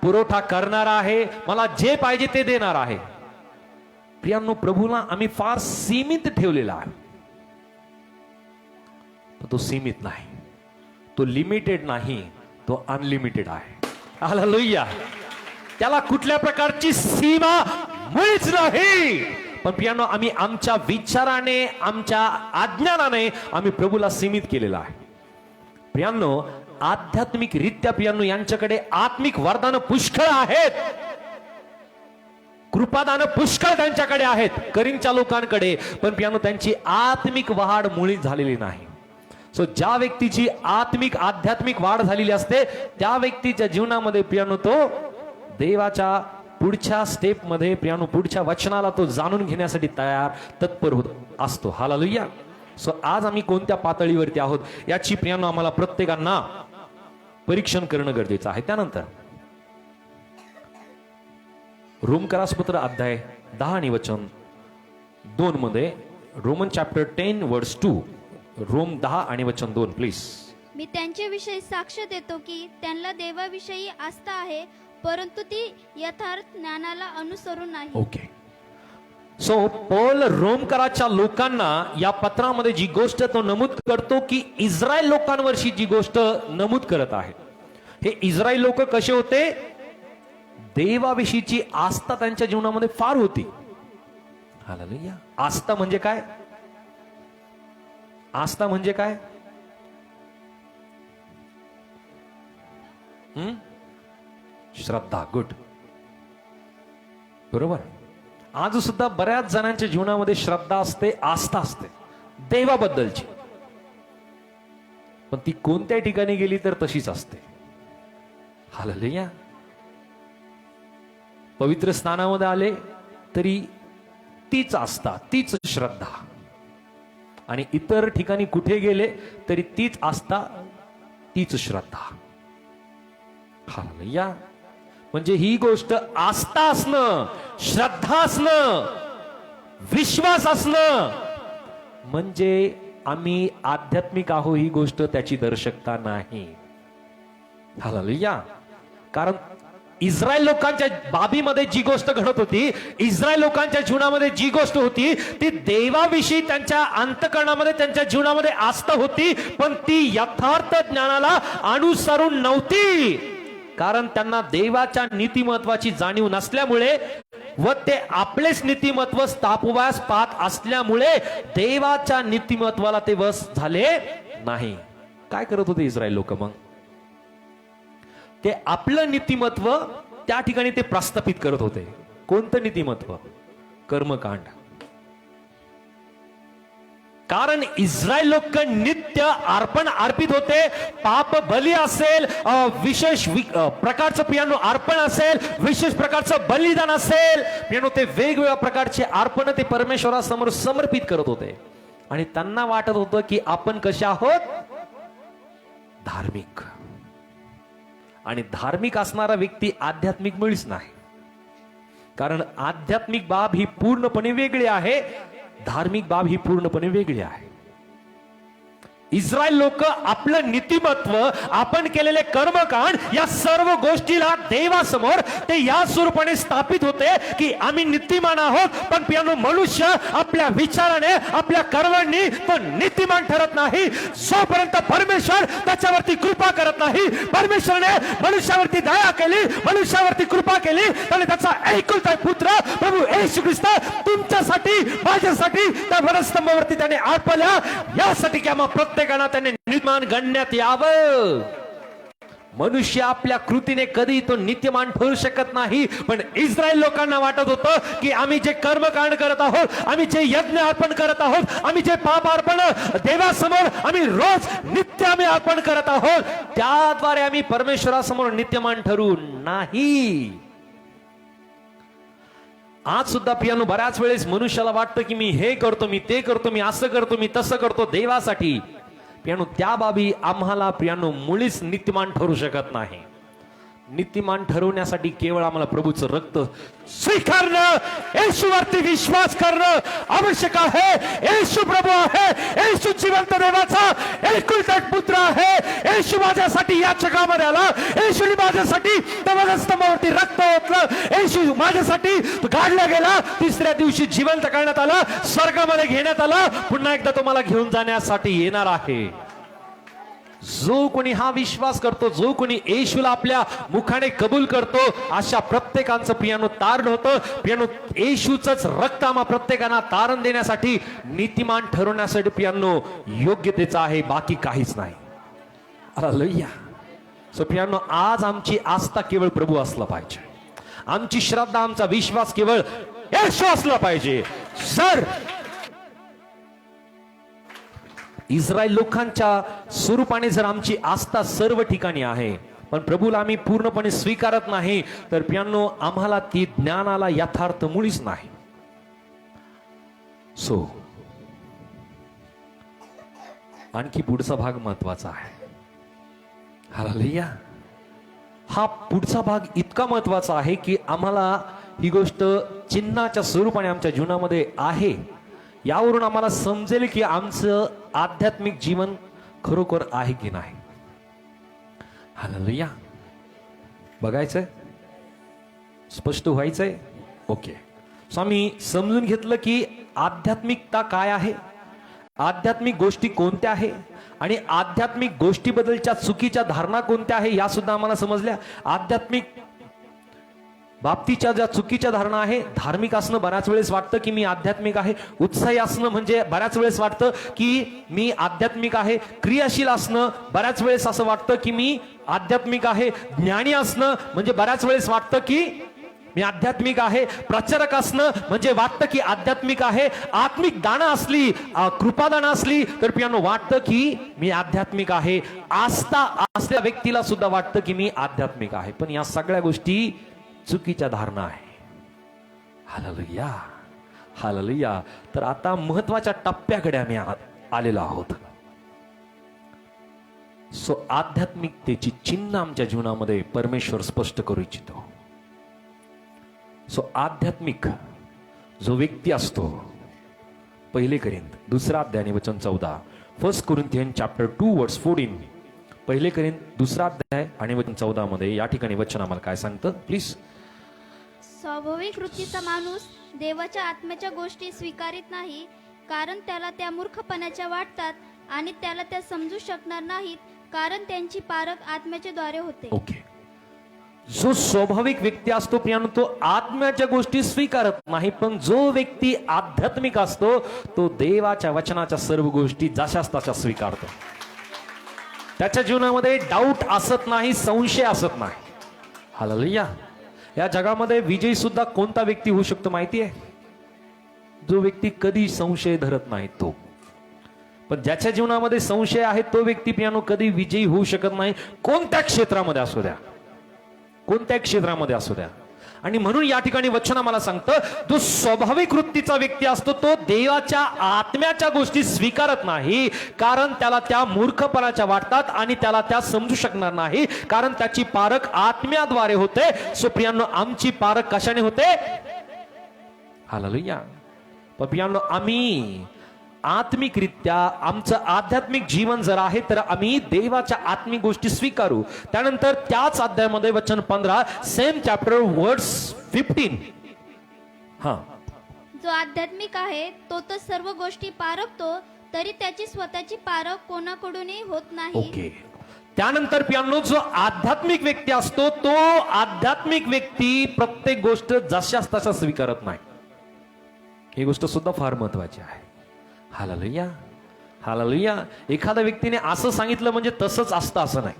पुरवठा करणारा आहे, मला जे पाहिजे ते देणार आहे. प्रियांनो, प्रभूला आम्ही फार सीमित ठेवलेला आहे. तो सीमित नाही, तो लिमिटेड नाही, तो अनलिमिटेड आहे. हालेलुया. त्याला कुठल्या प्रकारची सीमा मुळीच नाही. पण प्रियांनो, आम्ही आमच्या विचाराने, आमच्या अज्ञानाने आम्ही प्रभूला सीमित केलेला आहे. प्रियांनो, आध्यात्मिक रित्या प्रियांनो यांच्याकडे आत्मिक वरदान पुष्कळ आहेत, कृपादान पुष्कळ त्यांच्याकडे आहेत करिंथच्या लोकांकडे. पण प्रियांनो त्यांची आत्मिक वाढ मुळीच झालेली नाही. सो ज्या व्यक्तीची आत्मिक आध्यात्मिक वाढ झालेली असते त्या व्यक्तीच्या जीवनामध्ये प्रियांनो तो देवाच्या पुढच्या स्टेप मध्ये प्रियानो, पुढच्या वचनाला तो जाणून घेण्यासाठी तयार तत्पर होत असतो. हालेलुया. सो आज आम्ही कोणत्या पातळीवरती आहोत याची प्रियानो आम्हाला प्रत्येकांना परीक्षण करणं गरजेचं आहे. त्यानंतर रोमकरासपत्र अध्याय 10 आणि वचन 2 मध्ये, रोमन चॅप्टर 10 वर्स 2, रोम 10 आणि वचन 2 प्लीज. मी त्यांच्याविषयी साक्ष देतो की त्यांना देवाविषयी आस्था आहे, परंतु ती यथार्थ ज्ञानाला अनुसरून नाही. ओके. सो पौल रोमकराच्या लोकांना या पत्रामध्ये जी गोष्ट तो नमूद करतो की इस्रायल लोकांवरची जी गोष्ट नमूद करत आहे, हे इस्रायल लोक कसे होते? देवाविषयीची आस्था त्यांच्या जीवनामध्ये फार होती. हालेलुया. आस्था म्हणजे काय? आस्था म्हणजे काय? श्रद्धा. गुड. बरोबर. आज सुद्धा बऱ्याच जणांच्या जीवनामध्ये श्रद्धा असते, आस्था असते देवाबद्दलची, पण ती कोणत्या ठिकाणी गेली तर तशीच असते. हालेलुया. पवित्र स्थानामध्ये आले तरी तीच आस्था, तीच श्रद्धा, आणि इतर ठिकाणी कुठे गेले तरी तीच आस्था, तीच श्रद्धा. हालेलुया. म्हणजे ही गोष्ट आस्था असणं, श्रद्धा असणं, विश्वास असणं म्हणजे आम्ही आध्यात्मिक आहो ही गोष्ट त्याची दर्शकता नाही. हालेलुया. कारण इस्रायल लोकांच्या बाबीमध्ये जी गोष्ट घडत होती, इस्रायल लोकांच्या जीवनामध्ये जी गोष्ट होती, ती देवाविषयी त्यांच्या अंतःकरणामध्ये, त्यांच्या जीवनामध्ये आस्था होती, पण ती यथार्थ ज्ञानाला अनुसरून नव्हती. कारण त्यांना देवाच्या नीतिमत्वाची जाणीव नसल्यामुळे व ते आपलेच नीतिमत्व स्थापवास पाहत असल्यामुळे देवाच्या नीतिमत्वाला ते वश झाले नाही. काय करत होते इस्रायल लोक? मग ते आपलं नीतिमत्व त्या ठिकाणी ते प्रस्थापित करत होते. कोणतं नीतिमत्व? कर्मकांड. कारण इस्रायल लोक नित्य अर्पण अर्पित होते. पाप बली असेल, विशेष प्रकारचं पियानो अर्पण असेल, विशेष प्रकारचं बलिदान असेल, पियानो ते वेगवेगळ्या प्रकारचे अर्पण ते परमेश्वरासमोर समर्पित करत होते. आणि त्यांना वाटत होतं की आपण कसे आहोत? धार्मिक. आणि धार्मिक असणारा व्यक्ती आध्यात्मिक मुळीच नाही. कारण आध्यात्मिक बाब ही पूर्णपणे वेगळी आहे, धार्मिक बाब ही पूर्णपणे वेगळी आहे. इस्रायल लोक आपलं नीतिमत्व, आपण केलेले कर्मकांड, या सर्व गोष्टीला देवासमोर ते या स्वरूपाने स्थापित होते की आम्ही नीतिमान आहोत. पण पियानो मनुष्य आपल्या विचाराने, आपल्या कर्मांनी तो नीतिमान ठरत नाही जोपर्यंत परमेश्वर त्याच्यावरती कृपा करत नाही. परमेश्वराने मनुष्यावरती दया केली, मनुष्यावरती कृपा केली, आणि त्याचा एकुलता पुत्र प्रभू येशू ख्रिस्त तुमच्यासाठी, माझ्यासाठी त्या वनस्तंभावरती त्याने अर्पल्या, यासाठी की आम्हा प्रत्येकाला त्याने नीतिमान गणण्यात यावं. मनुष्य आपल्या कृतीने कधी तो नित्यमान ठरू शकत नाही. पण इस्रायल लोकांना वाटत होतं की आम्ही जे कर्मकांड करत आहोत, आम्ही जे यज्ञ अर्पण करत आहोत, आम्ही जे पाप अर्पण देवासमोर आम्ही रोज नित्य आम्ही अर्पण करत आहोत, त्याद्वारे आम्ही परमेश्वरासमोर नित्यमान ठरू नाही. आज सुद्धा पियानो बऱ्याच वेळेस मनुष्याला वाटतं की मी हे करतो, मी ते करतो, मी असं करतो, मी तसं करतो देवासाठी. पियानो त्या बाबी आम्हाला पियानो मुळीच नीतिमान ठरू शकत नाही. नीतिमान ठरवण्यासाठी केवळ आम्हाला प्रभूचं रक्त स्वीकारणं, येशूवरती विश्वास करणं आवश्यक आहे. येशू प्रभू आहे, येशू जिवंत देवाचा एकुलता एक पुत्र आहे. येशू माझ्यासाठी या जगामध्ये आला, येशूने माझ्यासाठी स्तंभावरती रक्त ओतलं, येशू माझ्यासाठी गाडला गेला, तिसऱ्या दिवशी जिवंत करण्यात आला, स्वर्गामध्ये घेण्यात आला, पुन्हा एकदा तुम्हाला घेऊन जाण्यासाठी येणार आहे. जो कोणी हा विश्वास करतो, जो कोणी येशूला आपल्या मुखाने कबूल करतो, अशा प्रत्येकाचं पियानो तारण होतं. पियानो येशूचंच रक्त आम्हा प्रत्येकांना तारण देण्यासाठी, नीतिमान ठरवण्यासाठी पियानो योग्यतेचा आहे, बाकी काहीच नाही. हालेलुया. सो पियानो आज आमची आस्था केवळ प्रभू असला पाहिजे, आमची श्रद्धा, आमचा विश्वास केवळ येशू असला पाहिजे. सर इस्रायल लोकांच्या स्वरूपाने जर आमची आस्था सर्व ठिकाणी आहे, पण प्रभूला आम्ही पूर्णपणे स्वीकारत नाही तर प्रियांनो आम्हाला ती ज्ञानाला यथार्थ मुळीच नाही. सो आणखी पुढचा भाग महत्वाचा आहे. हालेलुया. हा पुढचा भाग इतका महत्वाचा आहे की आम्हाला ही गोष्ट चिन्हाच्या स्वरूपाने आमच्या जीवनामध्ये आहे. यावरून आम्हाला समजेल की आमचं आध्यात्मिक जीवन खरोखर आहे की नाही. हालेलुया. बघायचंय, स्पष्ट व्हायचंय. ओके. सो आम्ही समजून घेतलं की आध्यात्मिकता काय आहे, आध्यात्मिक गोष्टी कोणत्या आहे आणि आध्यात्मिक गोष्टीबद्दलच्या चुकीच्या धारणा कोणत्या आहे या सुद्धा आम्हाला समजल्या. आध्यात्मिक बाबतीच्या ज्या चुकीच्या धारणा आहे, धार्मिक असणं बऱ्याच वेळेस वाटतं की मी आध्यात्मिक आहे, उत्साही असणं म्हणजे बऱ्याच वेळेस वाटतं की मी आध्यात्मिक आहे, क्रियाशील असणं बऱ्याच वेळेस असं वाटतं की मी आध्यात्मिक आहे, ज्ञानी असणं म्हणजे बऱ्याच वेळेस वाटतं की मी आध्यात्मिक आहे, प्रचारक असणं म्हणजे वाटतं की आध्यात्मिक आहे, आत्मिक दान असली, कृपादान असली तर प्रियांनो वाटतं की मी आध्यात्मिक आहे, आस्था असलेल्या व्यक्तीला सुद्धा वाटतं की मी आध्यात्मिक आहे. पण या सगळ्या गोष्टी चुकीच्या धारणा आहे. हालेलुया. हालेलुया. तर आता महत्वाच्या टप्प्याकडे आम्ही आलेलो आहोत. सो आध्यात्मिकतेची चिन्ह आमच्या जीवनामध्ये परमेश्वर स्पष्ट करू इच्छितो. सो आध्यात्मिक जो व्यक्ती असतो, 1 कोरिंथ 2 अध्याय आणि वचन 14, 1 कोरिंथियन चॅप्टर 2 वर्स 14, 1 कोरिंथ 2 अध्याय आणि वचन 14 मध्ये या ठिकाणी वचन आम्हाला काय सांगतं प्लीज. स्वाभाविक वृत्तीचा माणूस देवाच्या आत्म्याच्या गोष्टी स्वीकारित नाही, कारण त्याला त्या मूर्खपणाच्या वाटतात आणि त्याला त्या समजू शकणार नाहीत, कारण त्यांची पारख आत्म्याच्या द्वारे होते. ओके. जो स्वाभाविक व्यक्ती असतो प्रियांनो तो आत्म्याच्या गोष्टी स्वीकारत नाही, पण जो व्यक्ती आध्यात्मिक असतो तो देवाच्या वचनाच्या सर्व गोष्टी जशाच तशा स्वीकारतो. त्याच्या जीवनामध्ये डाऊट असत नाही, संशय असत नाही. हालेलुया. या जगामध्ये विजयी सुद्धा कोणता व्यक्ती होऊ शकतो माहिती आहे? जो व्यक्ती कधी संशय धरत नाही तो. पण ज्याच्या जीवनामध्ये संशय आहे तो व्यक्ती प्रियांनो कधी विजयी होऊ शकत नाही, कोणत्या क्षेत्रामध्ये असू द्या, कोणत्या क्षेत्रामध्ये असू द्या. आणि म्हणून या ठिकाणी वचन आम्हाला सांगतं जो स्वाभाविक वृत्तीचा व्यक्ती असतो तो देवाच्या आत्म्याच्या गोष्टी स्वीकारत नाही, कारण त्याला त्या मूर्खपणाच्या वाटतात आणि त्याला त्या समजू शकणार नाही, कारण त्याची पारख आत्म्याद्वारे होते. सो प्रियांनो आमची पारख कशाने होते? हालेलुया. पण प्रियांनो आम्ही आत्मिकरित्या आमचं आध्यात्मिक जीवन जर आहे तर आम्ही देवाच्या आत्मिक गोष्टी स्वीकारू. त्यानंतर त्याच अध्यायामध्ये वचन 15 सेम चॅप्टर वर्स 15. हा. जो आध्यात्मिक आहे तो तर सर्व गोष्टी पारखतो, तरी त्याची स्वतःची पारख कोणाकडूनही होत नाही. ओके. त्यानंतर प्रियांनो जो आध्यात्मिक व्यक्ती असतो तो आध्यात्मिक व्यक्ती प्रत्येक गोष्ट जशाच तशा स्वीकारत नाही. ही गोष्ट सुद्धा फार महत्वाची आहे. हालेलुया. हालेलुया. एखाद्या व्यक्तीने असं सांगितलं म्हणजे तसंच असतं असं नाही.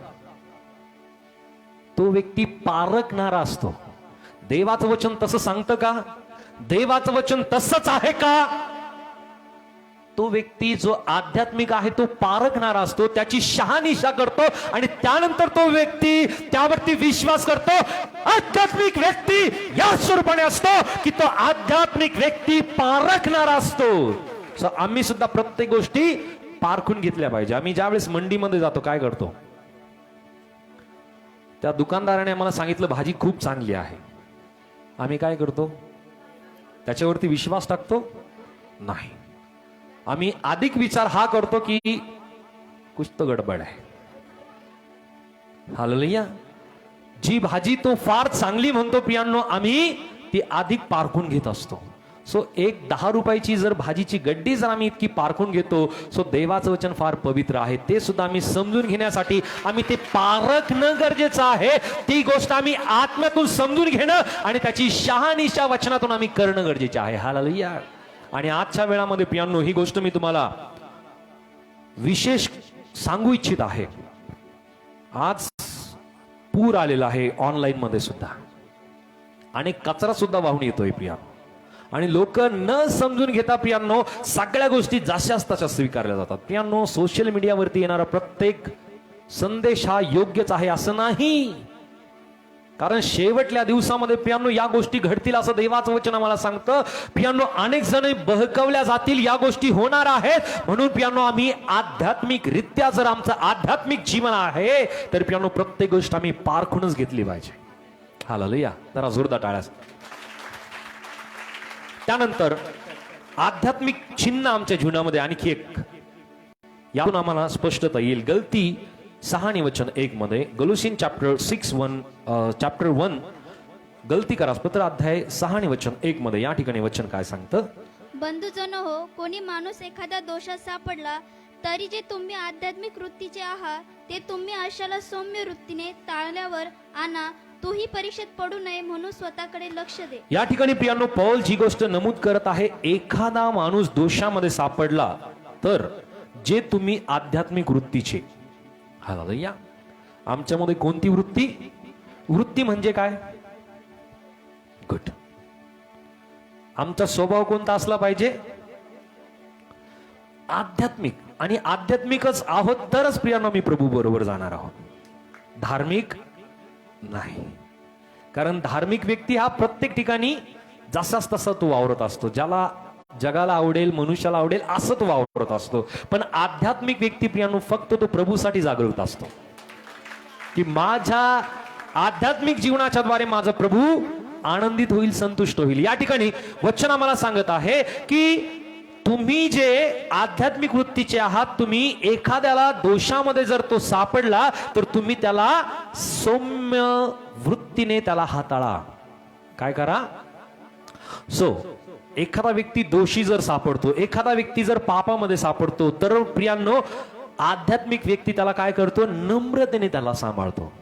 तो व्यक्ती पारखणारा असतो. देवाचं वचन तसं सांगतं का? देवाचं वचन तसंच आहे का? तो व्यक्ती जो आध्यात्मिक आहे तो पारखणारा असतो, त्याची शहानिशा करतो आणि त्यानंतर तो व्यक्ती त्यावरती विश्वास करतो. आध्यात्मिक व्यक्ती या स्वरूपाने असतो की तो आध्यात्मिक व्यक्ती पारखणारा असतो. आम्ही सुद्धा प्रत्येक गोष्टी पारखून घेतल्या पाहिजे. आम्ही ज्यावेळेस मंडीमध्ये जातो काय करतो? त्या दुकानदाराने आम्हाला सांगितलं भाजी खूप चांगली आहे, आम्ही काय करतो? त्याच्यावरती विश्वास टाकतो? नाही. आम्ही अधिक विचार हा करतो की कुछ तो गडबड आहे. हालेलुया. जी भाजी तो फार चांगली म्हणतो प्रियांनो आम्ही ती अधिक पारखून घेत असतो. सो एक 10 रुपयाची जर भाजीची गड्डी जर आम्ही इतकी पारखून घेतो, सो देवाचं वचन फार पवित्र आहे, ते सुद्धा आम्ही समजून घेण्यासाठी आम्ही ते पारखणं गरजेचं आहे. ती गोष्ट आम्ही आत्म्यातून समजून घेणं आणि त्याची शहानिशा वचनातून आम्ही करणं गरजेचे आहे. हालेलुया. आणि आजच्या वेळामध्ये प्रियांनो ही गोष्ट मी तुम्हाला विशेष सांगू इच्छित आहे. आज पूर आलेला आहे ऑनलाईन मध्ये सुद्धा आणि कचरा सुद्धा वाहून येतोय प्रियांनो, आणि लोक न समजून घेता प्रियांनो सगळ्या गोष्टी जशाच तशा स्वीकारल्या जातात. प्रियांनो सोशल मीडियावरती येणारा प्रत्येक संदेश हा योग्यच आहे असं नाही, कारण शेवटल्या दिवसामध्ये प्रियांनो या गोष्टी घडतील असं देवाचं वचन आम्हाला सांगतं. प्रियांनो अनेक जण बहकवल्या जातील, या गोष्टी होणार आहेत. म्हणून प्रियांनो आम्ही आध्यात्मिक रित्या जर आमचं आध्यात्मिक जीवन आहे तर प्रियांनो प्रत्येक गोष्ट आम्ही पारखूनच घेतली पाहिजे. हालेलुया, जरा जोरदार टाळ्या. त्यानंतर आध्यात्मिक चिन्ह आमच्या जीवनामध्ये आणखी एक यातून आम्हाला स्पष्टता येईल. गलती 6:1 मध्ये, गलोसियन चॅप्टर 1 गलती पत्र अध्याय 6:1 मध्ये या ठिकाणी वचन काय सांगतं? बंधुजन हो, कोणी माणूस एखाद्या दोषात सापडला तरी जे तुम्ही आध्यात्मिक वृत्तीचे आहात ते तुम्ही अशाला सौम्य वृत्तीने टाळल्यावर आणा. तूही परीक्षेत पडू नये म्हणून स्वतःकडे लक्ष दे. या ठिकाणी प्रियांनो पौल जी गोष्ट नमूद करत आहे, एखादा माणूस दोषामध्ये सापडला तर जे तुम्ही आध्यात्मिक वृत्तीचे. हालेलुया. आमच्यामध्ये कोणती वृत्ती? वृत्ती म्हणजे काय? गुड. आमचा स्वभाव कोणता असला पाहिजे? आध्यात्मिक. आणि आध्यात्मिकच आहोत तरच प्रियांनो मी प्रभू बरोबर जाणार आहोत, धार्मिक नाही. कारण धार्मिक व्यक्ती हा प्रत्येक ठिकाणी जसाच तसा तो वावरत असतो, ज्याला जगाला आवडेल, मनुष्याला आवडेल असं तो वावरत असतो. पण आध्यात्मिक व्यक्ती प्रियांनो फक्त तो प्रभूसाठी जागृत असतो, की माझ्या आध्यात्मिक जीवनाच्या द्वारे माझा प्रभू आनंदित होईल, संतुष्ट होईल. या ठिकाणी वचन आम्हाला सांगत आहे की तुम्ही जे आध्यात्मिक वृत्तीचे आहात, तुम्ही एखाद्याला दोषामध्ये जर तो सापडला तर तुम्ही त्याला सौम्य वृत्तीने त्याला हाताळा. काय करा? एखादा व्यक्ती दोषी जर सापडतो, एखादा व्यक्ती जर पापामध्ये सापडतो तर प्रियांनो आध्यात्मिक व्यक्ती त्याला काय करतो? नम्रतेने त्याला सांभाळतो.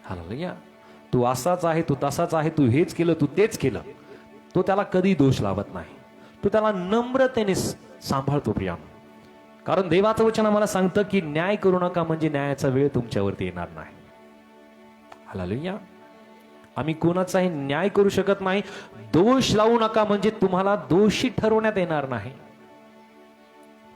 हालेलुया. तू असाच आहे, तू तसाच आहे, तू हेच केलं, तू तेच केलं. तो त्याला कधी दोष लावत नाही, तो त्याला नम्रतेने सांभाळतो प्रियांनो. कारण देवाचं वचन आम्हाला सांगतं की न्याय करू नका म्हणजे न्यायाचा वेळ तुमच्यावरती येणार नाही. हालेलुया. आम्ही कोणाचाही न्याय करू शकत नाही. दोष लावू नका म्हणजे तुम्हाला दोषी ठरवण्यात येणार नाही.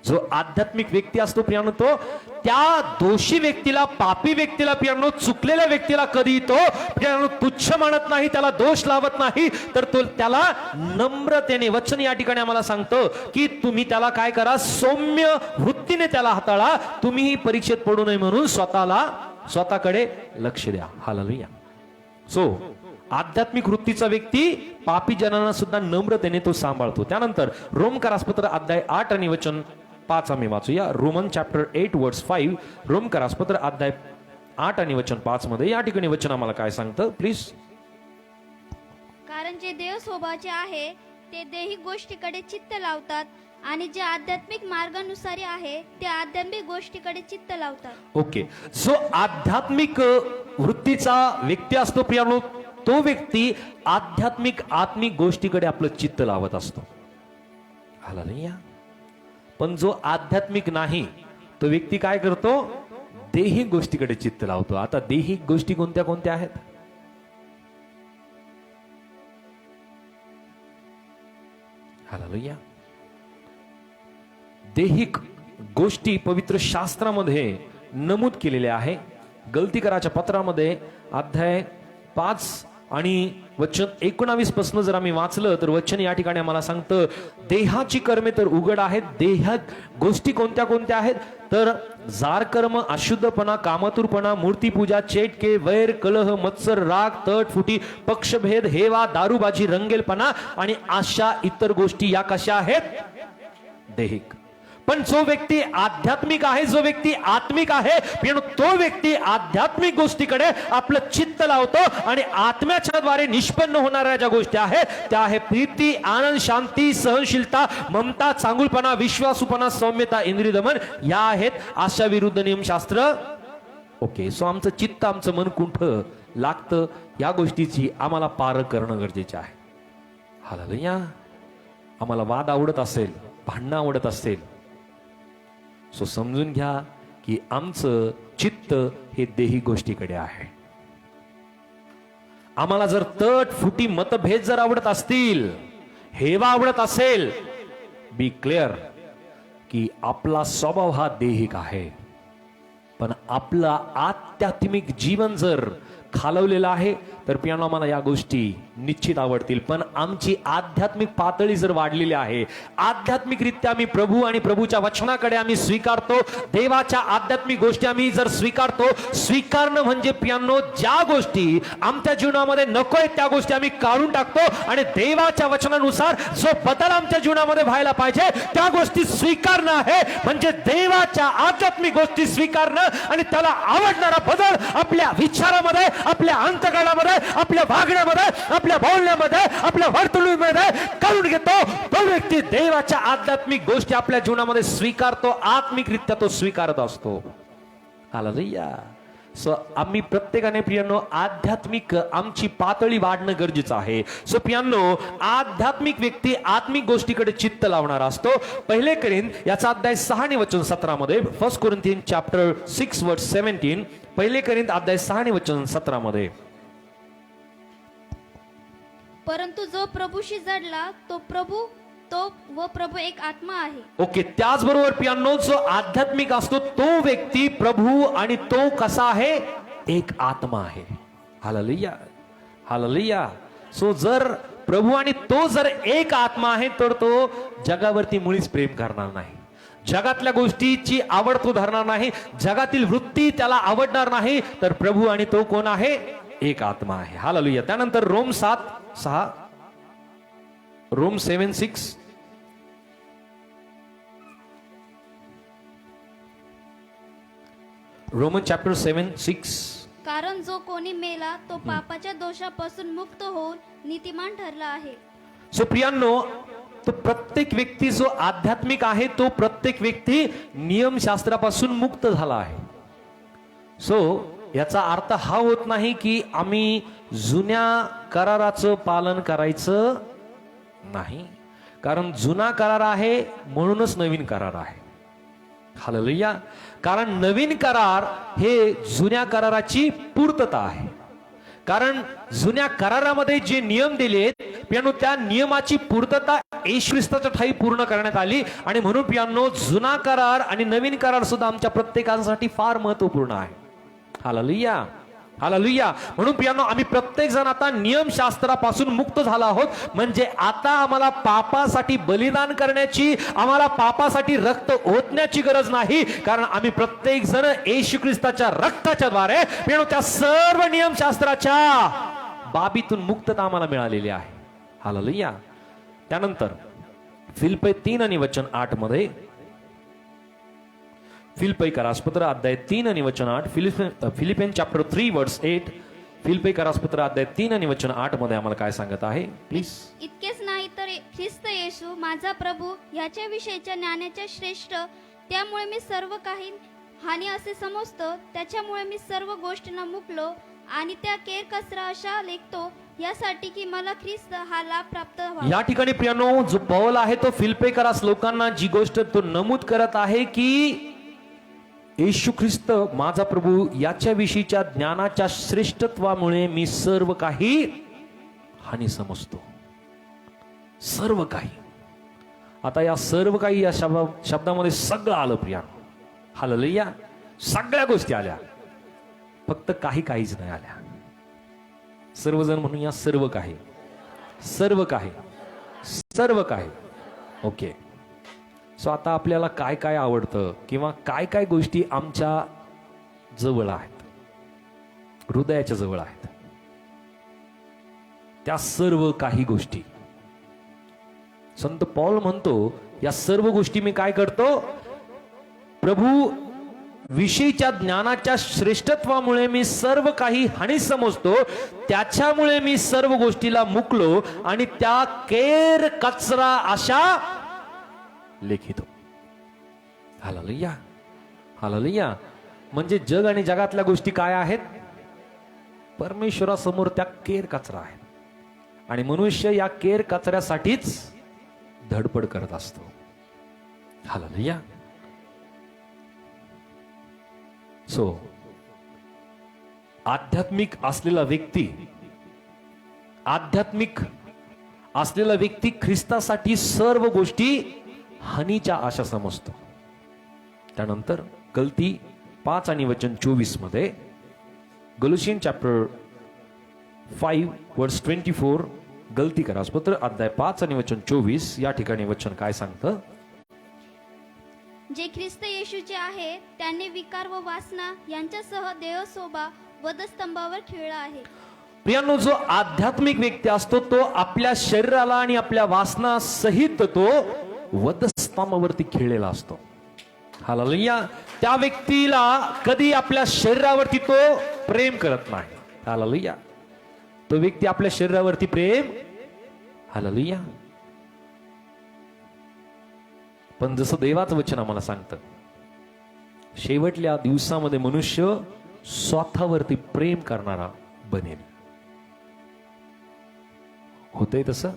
जो आध्यात्मिक व्यक्ती असतो प्रियांनो, तो त्या दोषी व्यक्तीला, पापी व्यक्तीला प्रियांनो, चुकलेल्या व्यक्तीला कधी तो प्रियांनो तुच्छ मानत नाही, त्याला दोष लावत नाही, तर तो त्याला नम्रतेने. वचन या ठिकाणी आम्हाला सांगतो की तुम्ही त्याला काय करा? सौम्य वृत्तीने त्याला हाताळा. तुम्हीही परीक्षेत पडू नये म्हणून स्वतःकडे लक्ष द्या. हालेलुया. आध्यात्मिक वृत्तीचा व्यक्ती पापी जनांना सुद्धा नम्रतेने तो सांभाळतो. त्यानंतर रोमकरासपत्र अध्याय 8 आणि वचन 5 आम्ही वाचूया. रोमन चॅप्टर 8 वर्स 5. रोमकरासपत्र अध्याय 8 आणि वचन 5 मध्ये या ठिकाणी वचन आम्हाला काय सांगतं? प्लीज. कारण जे देव स्वभावाचे आहे ते दैहिक गोष्टीकडे चित्त लावतात आणि जे आध्यात्मिक मार्गानुसारी आहे ते आध्यात्मिक गोष्टीकडे चित्त लावतात. ओके. जो आध्यात्मिक वृत्तीचा व्यक्ती असतो प्रियांनो, तो व्यक्ती आत्मिक गोष्टीकडे आपलं चित्त लावत असतो. हालेलुया. पण जो आध्यात्मिक नाही तो व्यक्ती काय करतो? दैहिक गोष्टीकडे चित्त लावतो. आता दैहिक गोष्टी कोणत्या कोणत्या आहेत? हालेलुया. दैहिक गोष्टी पवित्र शास्त्रामध्ये नमूद केलेल्या आहे. गलतीकराच्या पत्रामध्ये अध्याय 5 आणि वचन 19 पासून जर आम्ही वाचलं तर वचन या ठिकाणी आम्हाला सांगतं, देहाची कर्मे तर उघड आहेत. देहात गोष्टी कोणत्या कोणत्या आहेत? तर जार कर्म, अशुद्धपणा, कामतुरपणा, मूर्तीपूजा, चेटके, वैर, कलह, मत्सर, राग, तट, फुटी, पक्षभेद, हेवा, दारूबाजी, रंगेलपणा आणि अशा इतर गोष्टी या कशा आहेत? दैहिक. पण जो व्यक्ती आध्यात्मिक आहे, जो व्यक्ती आत्मिक आहे, तो व्यक्ती आध्यात्मिक गोष्टीकडे आपलं चित्त लावतो आणि आत्म्याच्या द्वारे निष्पन्न होणाऱ्या ज्या गोष्टी आहेत त्या आहे प्रीती, आनंद, शांती, सहनशीलता, ममता, चांगुलपणा, विश्वासूपणा, सौम्यता, इंद्रिय दमन या आहेत. अशा विरुद्ध नियमशास्त्र. ओके. आमचं चित्त, आमचं मन कुठं लागतं या गोष्टीची आम्हाला पार करणं गरजेचं आहे. हालेलुया. आम्हाला वाद आवडत असेल, भांडणं आवडत असेल, समजून घ्या की आमचं चित्त हे देही गोष्टीकडे आहे. आम्हाला जर तट, फुटी, मतभेद जर आवडत असतील, हेवा आवडत असेल, बी क्लिअर की आपला स्वभाव हा देहिक आहे. पण आपलं आध्यात्मिक जीवन जर खालवलेलं आहे तर पियानो मला या गोष्टी निश्चित आवडतील. पण आमची आध्यात्मिक पातळी जर वाढलेली आहे, आध्यात्मिकरित्या आम्ही प्रभू आणि प्रभूच्या वचनाकडे आम्ही स्वीकारतो, देवाच्या आध्यात्मिक गोष्टी आम्ही जर स्वीकारतो. स्वीकारणं म्हणजे पियानो ज्या गोष्टी आमच्या जीवनामध्ये नकोय त्या गोष्टी आम्ही काढून टाकतो आणि देवाच्या वचनानुसार जो बदल आमच्या जीवनामध्ये व्हायला पाहिजे त्या गोष्टी स्वीकारणं आहे. म्हणजे देवाच्या आध्यात्मिक गोष्टी स्वीकारणं आणि त्याला आवडणारा बदल आपल्या विचारामध्ये, आपल्या अंतःकरणामध्ये, आपल्या वागण्यामध्ये, आपल्या बोलण्यामध्ये, आपल्या वर्तणुकीमध्ये करून घेतो. तो व्यक्ती देवाच्या आध्यात्मिक गोष्टी आपल्या जीवनामध्ये स्वीकारतो, आत्मिकरित्या तो स्वीकारत असतो. हालेलुया. सो आम्ही प्रत्येकाने प्रियांनो आध्यात्मिक आमची पातळी वाढणं गरजेचं आहे. सो प्रियांनो, आध्यात्मिक व्यक्ती आत्मिक गोष्टीकडे चित्त लावणारा असतो. पहिले कोरिंथ याचा अध्याय 6 आणि वचन 17 मध्ये, 1 कोरिंथियन चॅप्टर 6 वर्स 17, पहिले कोरिंथ अध्याय 6 आणि वचन 17 मध्ये. परंतु जो प्रभूशी जडला तो प्रभू एक आत्मा आहे. ओके, त्याचबरोबर पियानो जो आध्यात्मिक असतो तो व्यक्ती प्रभू आणि तो कसा आहे? एक आत्मा आहे. Hallelujah, hallelujah. सो जर प्रभू आणि तो जर एक आत्मा आहे तर तो जगावरती मुळीच प्रेम करणार नाही, जगातल्या गोष्टीची आवड तो धरणार नाही, जगातील वृत्ती त्याला आवडणार नाही. तर प्रभू आणि तो कोण आहे? एक आत्मा आहे. हालेलुया. त्यानंतर रोम 7:6, रोम 7:6, रोमन चॅप्टर 7:6. कारण जो कोणी मेला तो पापाच्या दोषापासून मुक्त होऊन नीतिमान ठरला आहे. सो प्रियांनो, तो प्रत्येक व्यक्ती जो आध्यात्मिक आहे तो प्रत्येक व्यक्ती नियमशास्त्रापासून मुक्त झाला आहे. सो याचा अर्थ हा होत नाही की आम्ही जुन्या कराराचं पालन करायचं नाही, कारण जुना करार आहे म्हणूनच नवीन करार आहे. हालेलुया. कारण नवीन करार हे जुन्या कराराची पूर्तता आहे. कारण जुन्या करारामध्ये जे नियम दिलेत पियानो त्या नियमाची पूर्तता येशू ख्रिस्ताच्या ठायी पूर्ण करण्यात आली. आणि म्हणून पियानो जुना करार आणि नवीन करार सुद्धा आमच्या प्रत्येकासाठी फार महत्वपूर्ण आहे. Hallelujah, hallelujah. म्हणून पियानो आम्ही प्रत्येक जण आता नियमशास्त्रापासून मुक्त झाला आहोत. म्हणजे आता आम्हाला पापासाठी बलिदान करण्याची, आम्हाला पापासाठी रक्त ओतण्याची गरज नाही, कारण आम्ही प्रत्येक जण येशू ख्रिस्ताच्या रक्ताच्या द्वारे पियानो त्या सर्व नियमशास्त्राच्या बाबीतून मुक्तता आम्हाला मिळालेली आहे. हालेलुया. त्यानंतर फिलिप्पी 3 आणि वचन 8 मध्ये, फिलिप्पी करासपत्र अध्याय 3 आणि वचन 8, फिलिपियन चॅप्टर 3 वर्स 8, फिलिप्पी करासपत्र अध्याय 3 आणि वचन 8 मध्ये आम्हाला काय सांगत आहे? प्लीज. इतकेच नाही तर ख्रिस्त येशू माझा प्रभू ह्याच्या विषयीच्या ज्ञानाच्या श्रेष्ठ, त्यामुळे मी सर्व काही हानी असे समजतो, त्याच्यामुळे मी सर्व गोष्टींना मुकलो आणि त्या केर कचरा अशा लेखतो, यासाठी की मला ख्रिस्त हा लाभ प्राप्त व्हावा. या ठिकाणी प्रियानो जो पौल आहे तो फिलिप्पी करास लोकांना जी गोष्ट तो नमूद करत आहे की येशू ख्रिस्त माझा प्रभू याच्या विषयीच्या ज्ञानाच्या श्रेष्ठत्वामुळे मी सर्व काही हानी समजतो. सर्व काही. आता या सर्व काही या शब्दामध्ये सगळं आलं प्रिया. हालेलुया. सगळ्या गोष्टी आल्या, फक्त काहीच नाही आल्या. सर्वजण म्हणून या सर्व काही, सर्व काही, सर्व काही. ओके. सो आता आपल्याला काय काय आवडतं किंवा काय काय गोष्टी आमच्या जवळ आहेत, हृदयाच्या जवळ आहेत, त्या सर्व काही गोष्टी संत पौल म्हणतो या सर्व गोष्टी मी काय करतो? प्रभू विषयीच्या ज्ञानाच्या श्रेष्ठत्वामुळे मी सर्व काही हानी समजतो, त्याच्यामुळे मी सर्व गोष्टीला मुकलो आणि त्या केर कचरा अशा लेखितो. Hallelujah, hallelujah. म्हणजे जग आणि जगातल्या गोष्टी काय आहेत? परमेश्वरासमोर त्या केर कचरा आहेत आणि मनुष्य या केर कचऱ्यासाठीच धडपड करत असतो. हालेलुया. सो आध्यात्मिक असलेला व्यक्ती ख्रिस्तासाठी सर्व गोष्टी हानीच्या आशा समजतो. त्यानंतर गलती 5 आणि वचन 24 मध्ये, गलोशियन चॅप्टर 5 वर्स 24, गलतीकरास पत्र अध्याय 5 आणि वचन 24 या ठिकाणी वचन काय सांगतं? जे ख्रिस्त येशूचे आहे त्यांनी विकार व वासना यांच्यासह देहशोभा वधस्तंभावर खेळला आहे. प्रियांनो, जो आध्यात्मिक व्यक्ती असतो तो आपल्या शरीराला आणि आपल्या वासना सहित तो वधस्तंभावरती खेळलेला असतो. हालेलुया. त्या व्यक्तीला कधी आपल्या शरीरावरती तो प्रेम करत नाही. हालेलुया. तो व्यक्ती आपल्या शरीरावरती प्रेम, हालेलुया. पण जसं देवाचं वचन आम्हाला सांगतं, शेवटल्या दिवसामध्ये मनुष्य स्वतःवरती प्रेम करणारा बनेल. होतंय तसं,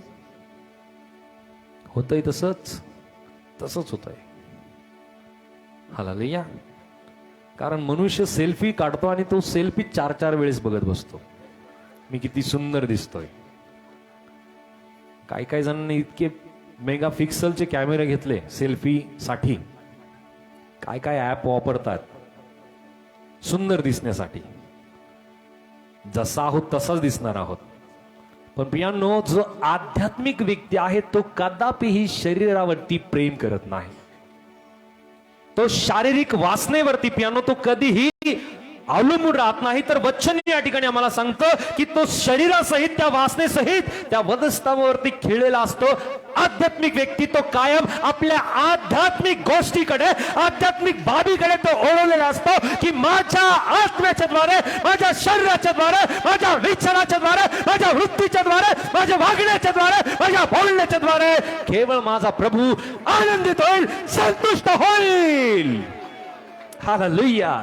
होतंय तसंच होतंय. हालेलुया. कारण मनुष्य सेल्फी काढतो आणि तो सेल्फी 4-4 वेळेस बघत बसतो. मी किती सुंदर दिसतोय. काही जणांनी इतके मेगा पिक्सलचे कॅमेरे घेतले सेल्फी साठी. काय ऍप वापरतात सुंदर दिसण्यासाठी. जसा आहोत तसाच दिसणार आहोत. पण प्रियांनो, जो आध्यात्मिक व्यक्ती आहे तो कदापिही शरीरावरती प्रेम करत नाही. तो शारीरिक वासनेवरती प्रियांनो तो कधीही अवलंबून राहत नाही. तर वचन या ठिकाणी आम्हाला सांगतं की तो शरीरासहित, त्या वासनेसहित त्या वधस्तंभावरती खेळलेला असतो. आध्यात्मिक व्यक्ती तो कायम आपल्या आध्यात्मिक गोष्टीकडे, आध्यात्मिक बाबीकडे तो ओढवलेला असतो की माझ्या आत्म्याच्या द्वारे, माझ्या शरीराच्या द्वारे, माझ्या विचाराच्या द्वारे, माझ्या वृत्तीच्या द्वारे, माझ्या वागण्याच्या द्वारे, माझ्या बोलण्याच्या द्वारे केवळ माझा प्रभू आनंदित होईल, संतुष्ट होईल. Hallelujah,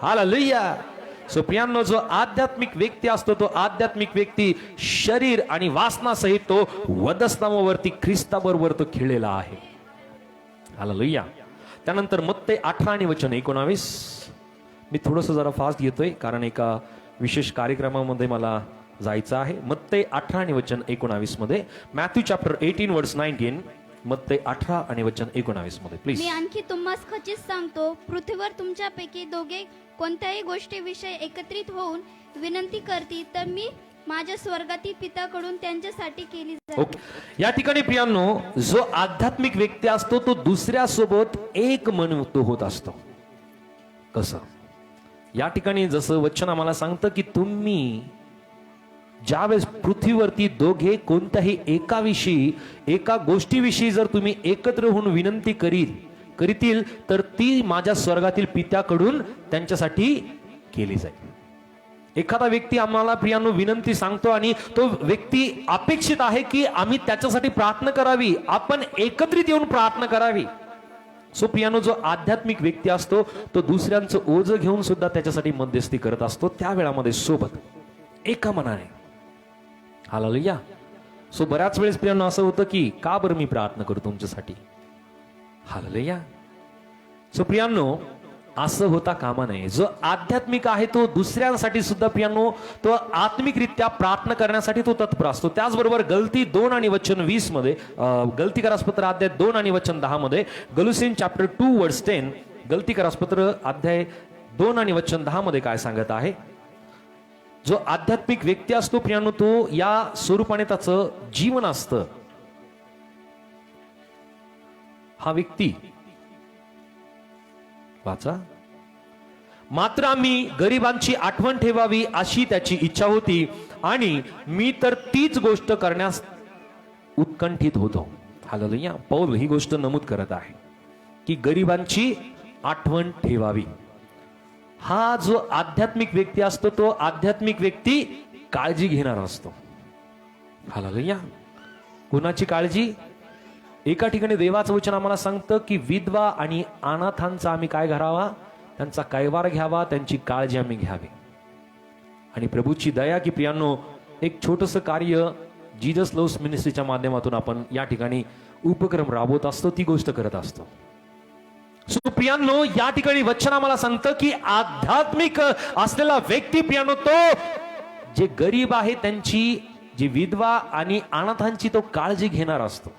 hallelujah. सो प्रियांनो, जो आध्यात्मिक व्यक्ती असतो तो आध्यात्मिक व्यक्ती शरीर आणि वासना सहित तो वधस्तंभावरती ख्रिस्ताबरोबर तो खेळलेला आहे. हालेलुया. त्यानंतर मत्ते 18 आणि वचन 19. मी थोडंसं जरा फास्ट घेतोय कारण एका विशेष कार्यक्रमामध्ये मला जायचं आहे. मत्ते 18 आणि वचन 19 मध्ये, मॅथ्यू चॅप्टर 18 वर्स 19, मत्ते 18 आणि वचन 19 मध्ये प्लीज. मी आणखी तुम्हाला खचित सांगतो, पृथ्वीवर तुमच्यापैकी दोघे कोणत्याही गोष्टीविषयी एकत्रित होऊन विनंती करतील तर मी माझ्या स्वर्गातील पित्याकडून त्यांच्यासाठी केली जाईल. ओके. या ठिकाणी प्रियांनो, जो आध्यात्मिक व्यक्ती असतो तो दुसऱ्या सोबत एक मन तो होत असतो. कसं? या ठिकाणी जसं वचन आम्हाला सांगतं की तुम्ही ज्यावेळेस पृथ्वीवरती दोघे कोणत्याही एका गोष्टीविषयी जर तुम्ही एकत्र होऊन विनंती करीतील तर ती माझ्या स्वर्गातील पित्याकडून त्यांच्यासाठी केली जाईल. एखादा व्यक्ती आम्हाला प्रियांनो विनंती सांगतो आणि तो व्यक्ती अपेक्षित आहे की आम्ही त्याच्यासाठी प्रार्थना करावी, आपण एकत्रित येऊन प्रार्थना करावी. सो प्रियांनो, जो आध्यात्मिक व्यक्ती असतो तो दुसऱ्यांचं ओझं घेऊन सुद्धा त्याच्यासाठी मध्यस्थी करत असतो, त्या वेळामध्ये सोबत एका मनाने. हालेलुया. सो बऱ्याच वेळेस प्रियांनो असं होतं की का बरं मी प्रार्थना करू तुमच्यासाठी. हालेलुया. सो प्रियांनो, असं होता कामा नये. जो आध्यात्मिक आहे तो दुसऱ्यांसाठी सुद्धा प्रियांनो तो आत्मिकरित्या प्रार्थना करण्यासाठी तो तत्पर असतो. त्याचबरोबर गलती 2 आणि वचन 20 मध्ये, गलतीकरासपत्र अध्याय 2 आणि वचन 10 मध्ये, गलोसियन चॅप्टर 2 वर्स 10, गलतीकरासपत्र अध्याय 2 आणि वचन 10 मध्ये काय सांगत आहे? जो आध्यात्मिक व्यक्ती असतो प्रियांनो तो या स्वरूपाने त्याचं जीवन असतं. हा व्यक्ती वाचा, मात्र आम्ही गरिबांची आठवण ठेवावी अशी त्याची इच्छा होती आणि मी तर तीच गोष्ट करण्यास उत्कंठित होतो. हालेलुया. पौल ही गोष्ट नमूद करत आहे की गरिबांची आठवण ठेवावी. हा जो आध्यात्मिक व्यक्ती असतो तो आध्यात्मिक व्यक्ती काळजी घेणार असतो. हालेलुया. कुणाची काळजी? एका ठिकाणी देवाचं वचन आम्हाला सांगतं की विधवा आणि अनाथांचा आम्ही काय करावा? त्यांचा कैवार घ्यावा, त्यांची काळजी आम्ही घ्यावी. आणि प्रभूची दया की प्रियांनो एक छोटंसं कार्य जीजस लव्स मिनिस्ट्रीच्या माध्यमातून आपण या ठिकाणी उपक्रम राबवत असतो, ती गोष्ट करत असतो. सो प्रियांनो, या ठिकाणी वचन आम्हाला सांगतं की आध्यात्मिक असलेला व्यक्ती प्रियांनो तो जे गरीब आहे त्यांची, जी विधवा आणि अनाथांची तो काळजी घेणार असतो.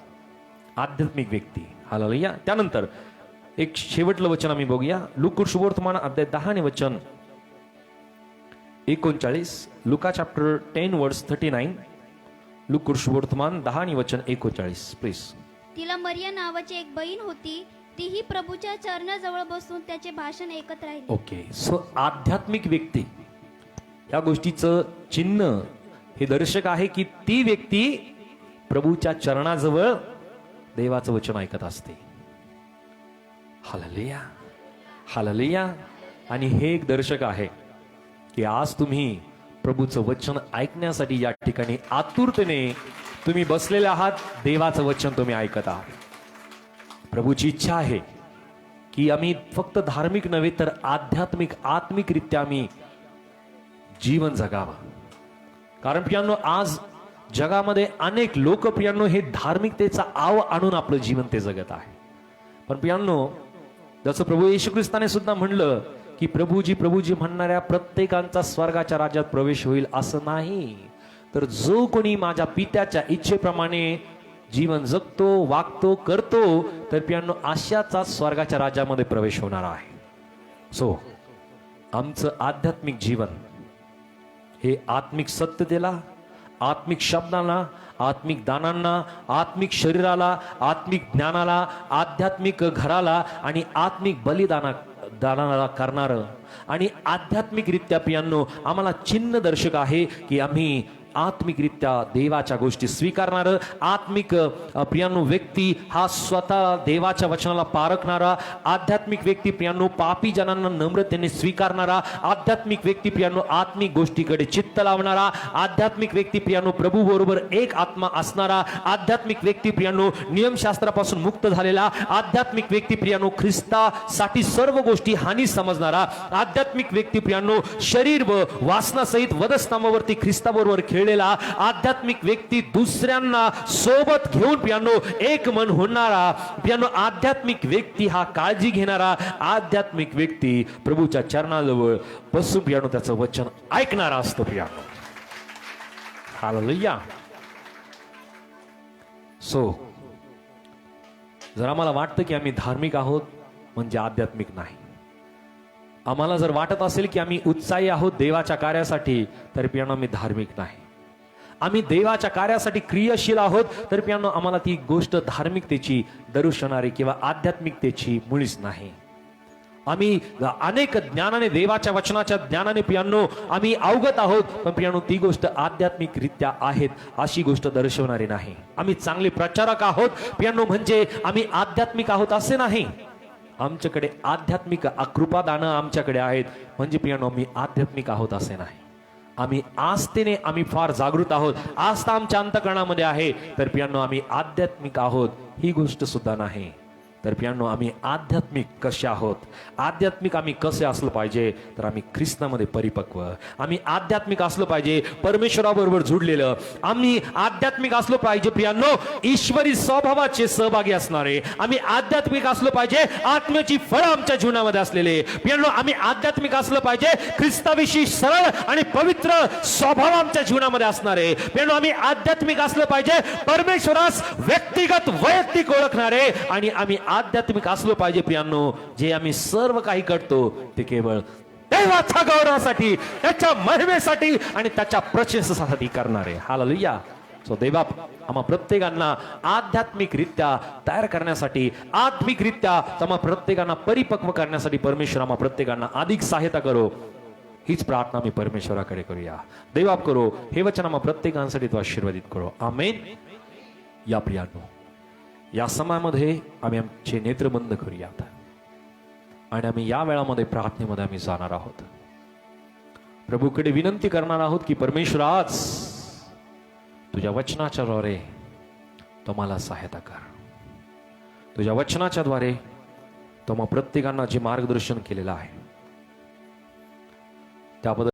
आध्यात्मिक व्यक्ती. हालेलुया. त्यानंतर एक शेवटलं वचन आम्ही बघूया. लूका शुभवर्तमान अध्याय 10 आणि वचन 39. लुका चॅप्टर 10 वर्स 39. लूका शुभवर्तमान 10 आणि वचन 39 प्लीज. तिला मरिया नावाची एक बहीण होती. तीही प्रभूच्या चरणाजवळ बसून त्याचे भाषण ऐकत राहिली. ओके, सो आध्यात्मिक व्यक्ती या गोष्टीचं चिन्ह हे दर्शक आहे की ती व्यक्ती प्रभूच्या चरणाजवळ देवाचं वचन ऐकत असते. Hallelujah, hallelujah. आणि हे एक दर्शक आहे की आज तुम्ही प्रभूचं वचन ऐकण्यासाठी या ठिकाणी आतुरतेने तुम्ही बसलेले आहात. देवाचं वचन तुम्ही ऐकत आहात. प्रभूची इच्छा आहे की आम्ही फक्त धार्मिक नव्हे तर आध्यात्मिक आत्मिकरित्या आम्ही जीवन जगावं. कारण प्रियांनो आज जगामध्ये अनेक लोक प्रियांनो हे धार्मिकतेचा आव आणून आपलं जीवन ते जगत आहे. पण प्रियांनो जसं प्रभू येशू ख्रिस्ताने सुद्धा म्हणलं की प्रभूजी म्हणणाऱ्या प्रत्येकांचा स्वर्गाच्या राज्यात प्रवेश होईल असं नाही, तर जो कोणी माझ्या पित्याच्या इच्छेप्रमाणे जीवन जगतो, वागतो, करतो, तर प्रियांनो अशाचा स्वर्गाच्या राज्यामध्ये प्रवेश होणार आहे. सो आमचं आध्यात्मिक जीवन हे आत्मिक सत्यतेला, आत्मिक शब्दांना, आत्मिक दानांना, आत्मिक शरीराला, आत्मिक ज्ञानाला, आध्यात्मिक घराला आणि आत्मिक दानाला करणारं आणि आध्यात्मिकरित्या प्रियांनो आम्हाला चिन्ह दर्शक आहे की आम्ही आत्मिकरित्या देवाच्या गोष्टी स्वीकारणार. आत्मिक प्रियांनो व्यक्ती हा स्वतः देवाच्या वचनाला पारखणारा, आध्यात्मिक व्यक्ती प्रियांनो पापी जनांना नम्रतेने स्वीकारणारा, आध्यात्मिक व्यक्ती प्रियांनो आत्मिक गोष्टीकडे चित्त लावणारा, आध्यात्मिक व्यक्ती प्रियांनो प्रभू बरोबर एक आत्मा असणारा, आध्यात्मिक व्यक्ती प्रियांनो नियमशास्त्रापासून मुक्त झालेला, आध्यात्मिक व्यक्ती प्रियांनो ख्रिस्तासाठी सर्व गोष्टी हानी समजणारा, आध्यात्मिक व्यक्ती प्रियांनो शरीर व वासनासहित वधस्तंभावरती ख्रिस्ताबरोबर खेळलेला, आध्यात्मिक व्यक्ती दुसऱ्यांना सोबत घेऊन प्रियांनो एक मन होणारा, प्रियांनो आध्यात्मिक व्यक्ती हा काळजी घेणारा, आध्यात्मिक व्यक्ती प्रभूच्या चरणाजवळ बसून प्रियांनो त्याचं वचन ऐकणारा असतो. प्रियांनो हालेलुया. सो जर आम्हाला वाटतं की आम्ही धार्मिक आहोत म्हणजे आध्यात्मिक नाही. आम्हाला जर वाटत असेल की आम्ही उत्साही आहोत देवाच्या कार्यासाठी तर प्रियांनो आम्ही धार्मिक नाही. आम्ही देवाच्या कार्यासाठी क्रियाशील आहोत तर प्रियांनो आम्हाला ती गोष्ट धार्मिकतेची दर्शवणारी किंवा आध्यात्मिकतेची मुळीच नाही. आम्ही अनेक ज्ञानाने देवाच्या वचनाच्या ज्ञानाने प्रियांनो आम्ही अवगत आहोत, पण प्रियांनो ती गोष्ट आध्यात्मिकरित्या आहेत अशी गोष्ट दर्शवणारी नाही. आम्ही चांगले प्रचारक आहोत प्रियांनो म्हणजे आम्ही आध्यात्मिक आहोत असे नाही. आमच्याकडे आध्यात्मिक कृपादानं आमच्याकडे आहेत म्हणजे प्रियांनो आम्ही आध्यात्मिक आहोत असे नाही. आम्ही आस्थेने आम्ही फार जागृत आहोत, आस्था आमच्या अंतःकरणामध्ये आहे, तर प्रियांनो आम्ही आध्यात्मिक आहोत ही गोष्ट सुद्धा नाही. तर प्रियांनो आम्ही आध्यात्मिक कसे आहोत, आध्यात्मिक आम्ही कसे असलं पाहिजे तर आम्ही ख्रिस्तामध्ये परिपक्व, आम्ही आध्यात्मिक असलं पाहिजे परमेश्वराबरोबर जुडलेलं, आम्ही आध्यात्मिक असलो पाहिजे प्रियांनो ईश्वरी स्वभावाचे सहभागी असणारे, आम्ही आध्यात्मिक असलो पाहिजे आत्म्याची फळं आमच्या जीवनामध्ये असलेले, प्रियांनो आम्ही आध्यात्मिक असलं पाहिजे ख्रिस्ताविषयी सरळ आणि पवित्र स्वभाव आमच्या जीवनामध्ये असणारे, प्रियांनो आम्ही आध्यात्मिक असलं पाहिजे परमेश्वरास व्यक्तिगत वैयक्तिक ओळखणारे, आणि आम्ही आध्यात्मिक असलो पाहिजे प्रियांनो जे आम्ही सर्व काही करतो ते केवळ देवाच्या गौरवासाठी, त्याच्या महिमेसाठी आणि त्याच्या प्रशंसेसाठी करणारे. हालेलुया. सो देवा आम्हा प्रत्येकांना आध्यात्मिकरित्या तयार करण्यासाठी, आत्मिकरित्या आम्हा प्रत्येकांना परिपक्व करण्यासाठी परमेश्वर आम्हा प्रत्येकांना अधिक सहायता करो हीच प्रार्थना मी परमेश्वराकडे करूया. देवाप करो हे वचन आम्हा प्रत्येकांसाठी तो आशीर्वादित करो. आमेन. या प्रियांनो या समयामध्ये आम्ही आमचे नेत्र बंद करूयात आणि आम्ही या वेळामध्ये प्रार्थनेमध्ये आम्ही जाणार आहोत. प्रभूकडे विनंती करणार आहोत की परमेश्वर आज तुझ्या वचनाच्या द्वारे तो मला सहायता कर. तुझ्या वचनाच्या द्वारे तो मग प्रत्येकांना जे मार्गदर्शन केलेलं आहे त्याबद्दल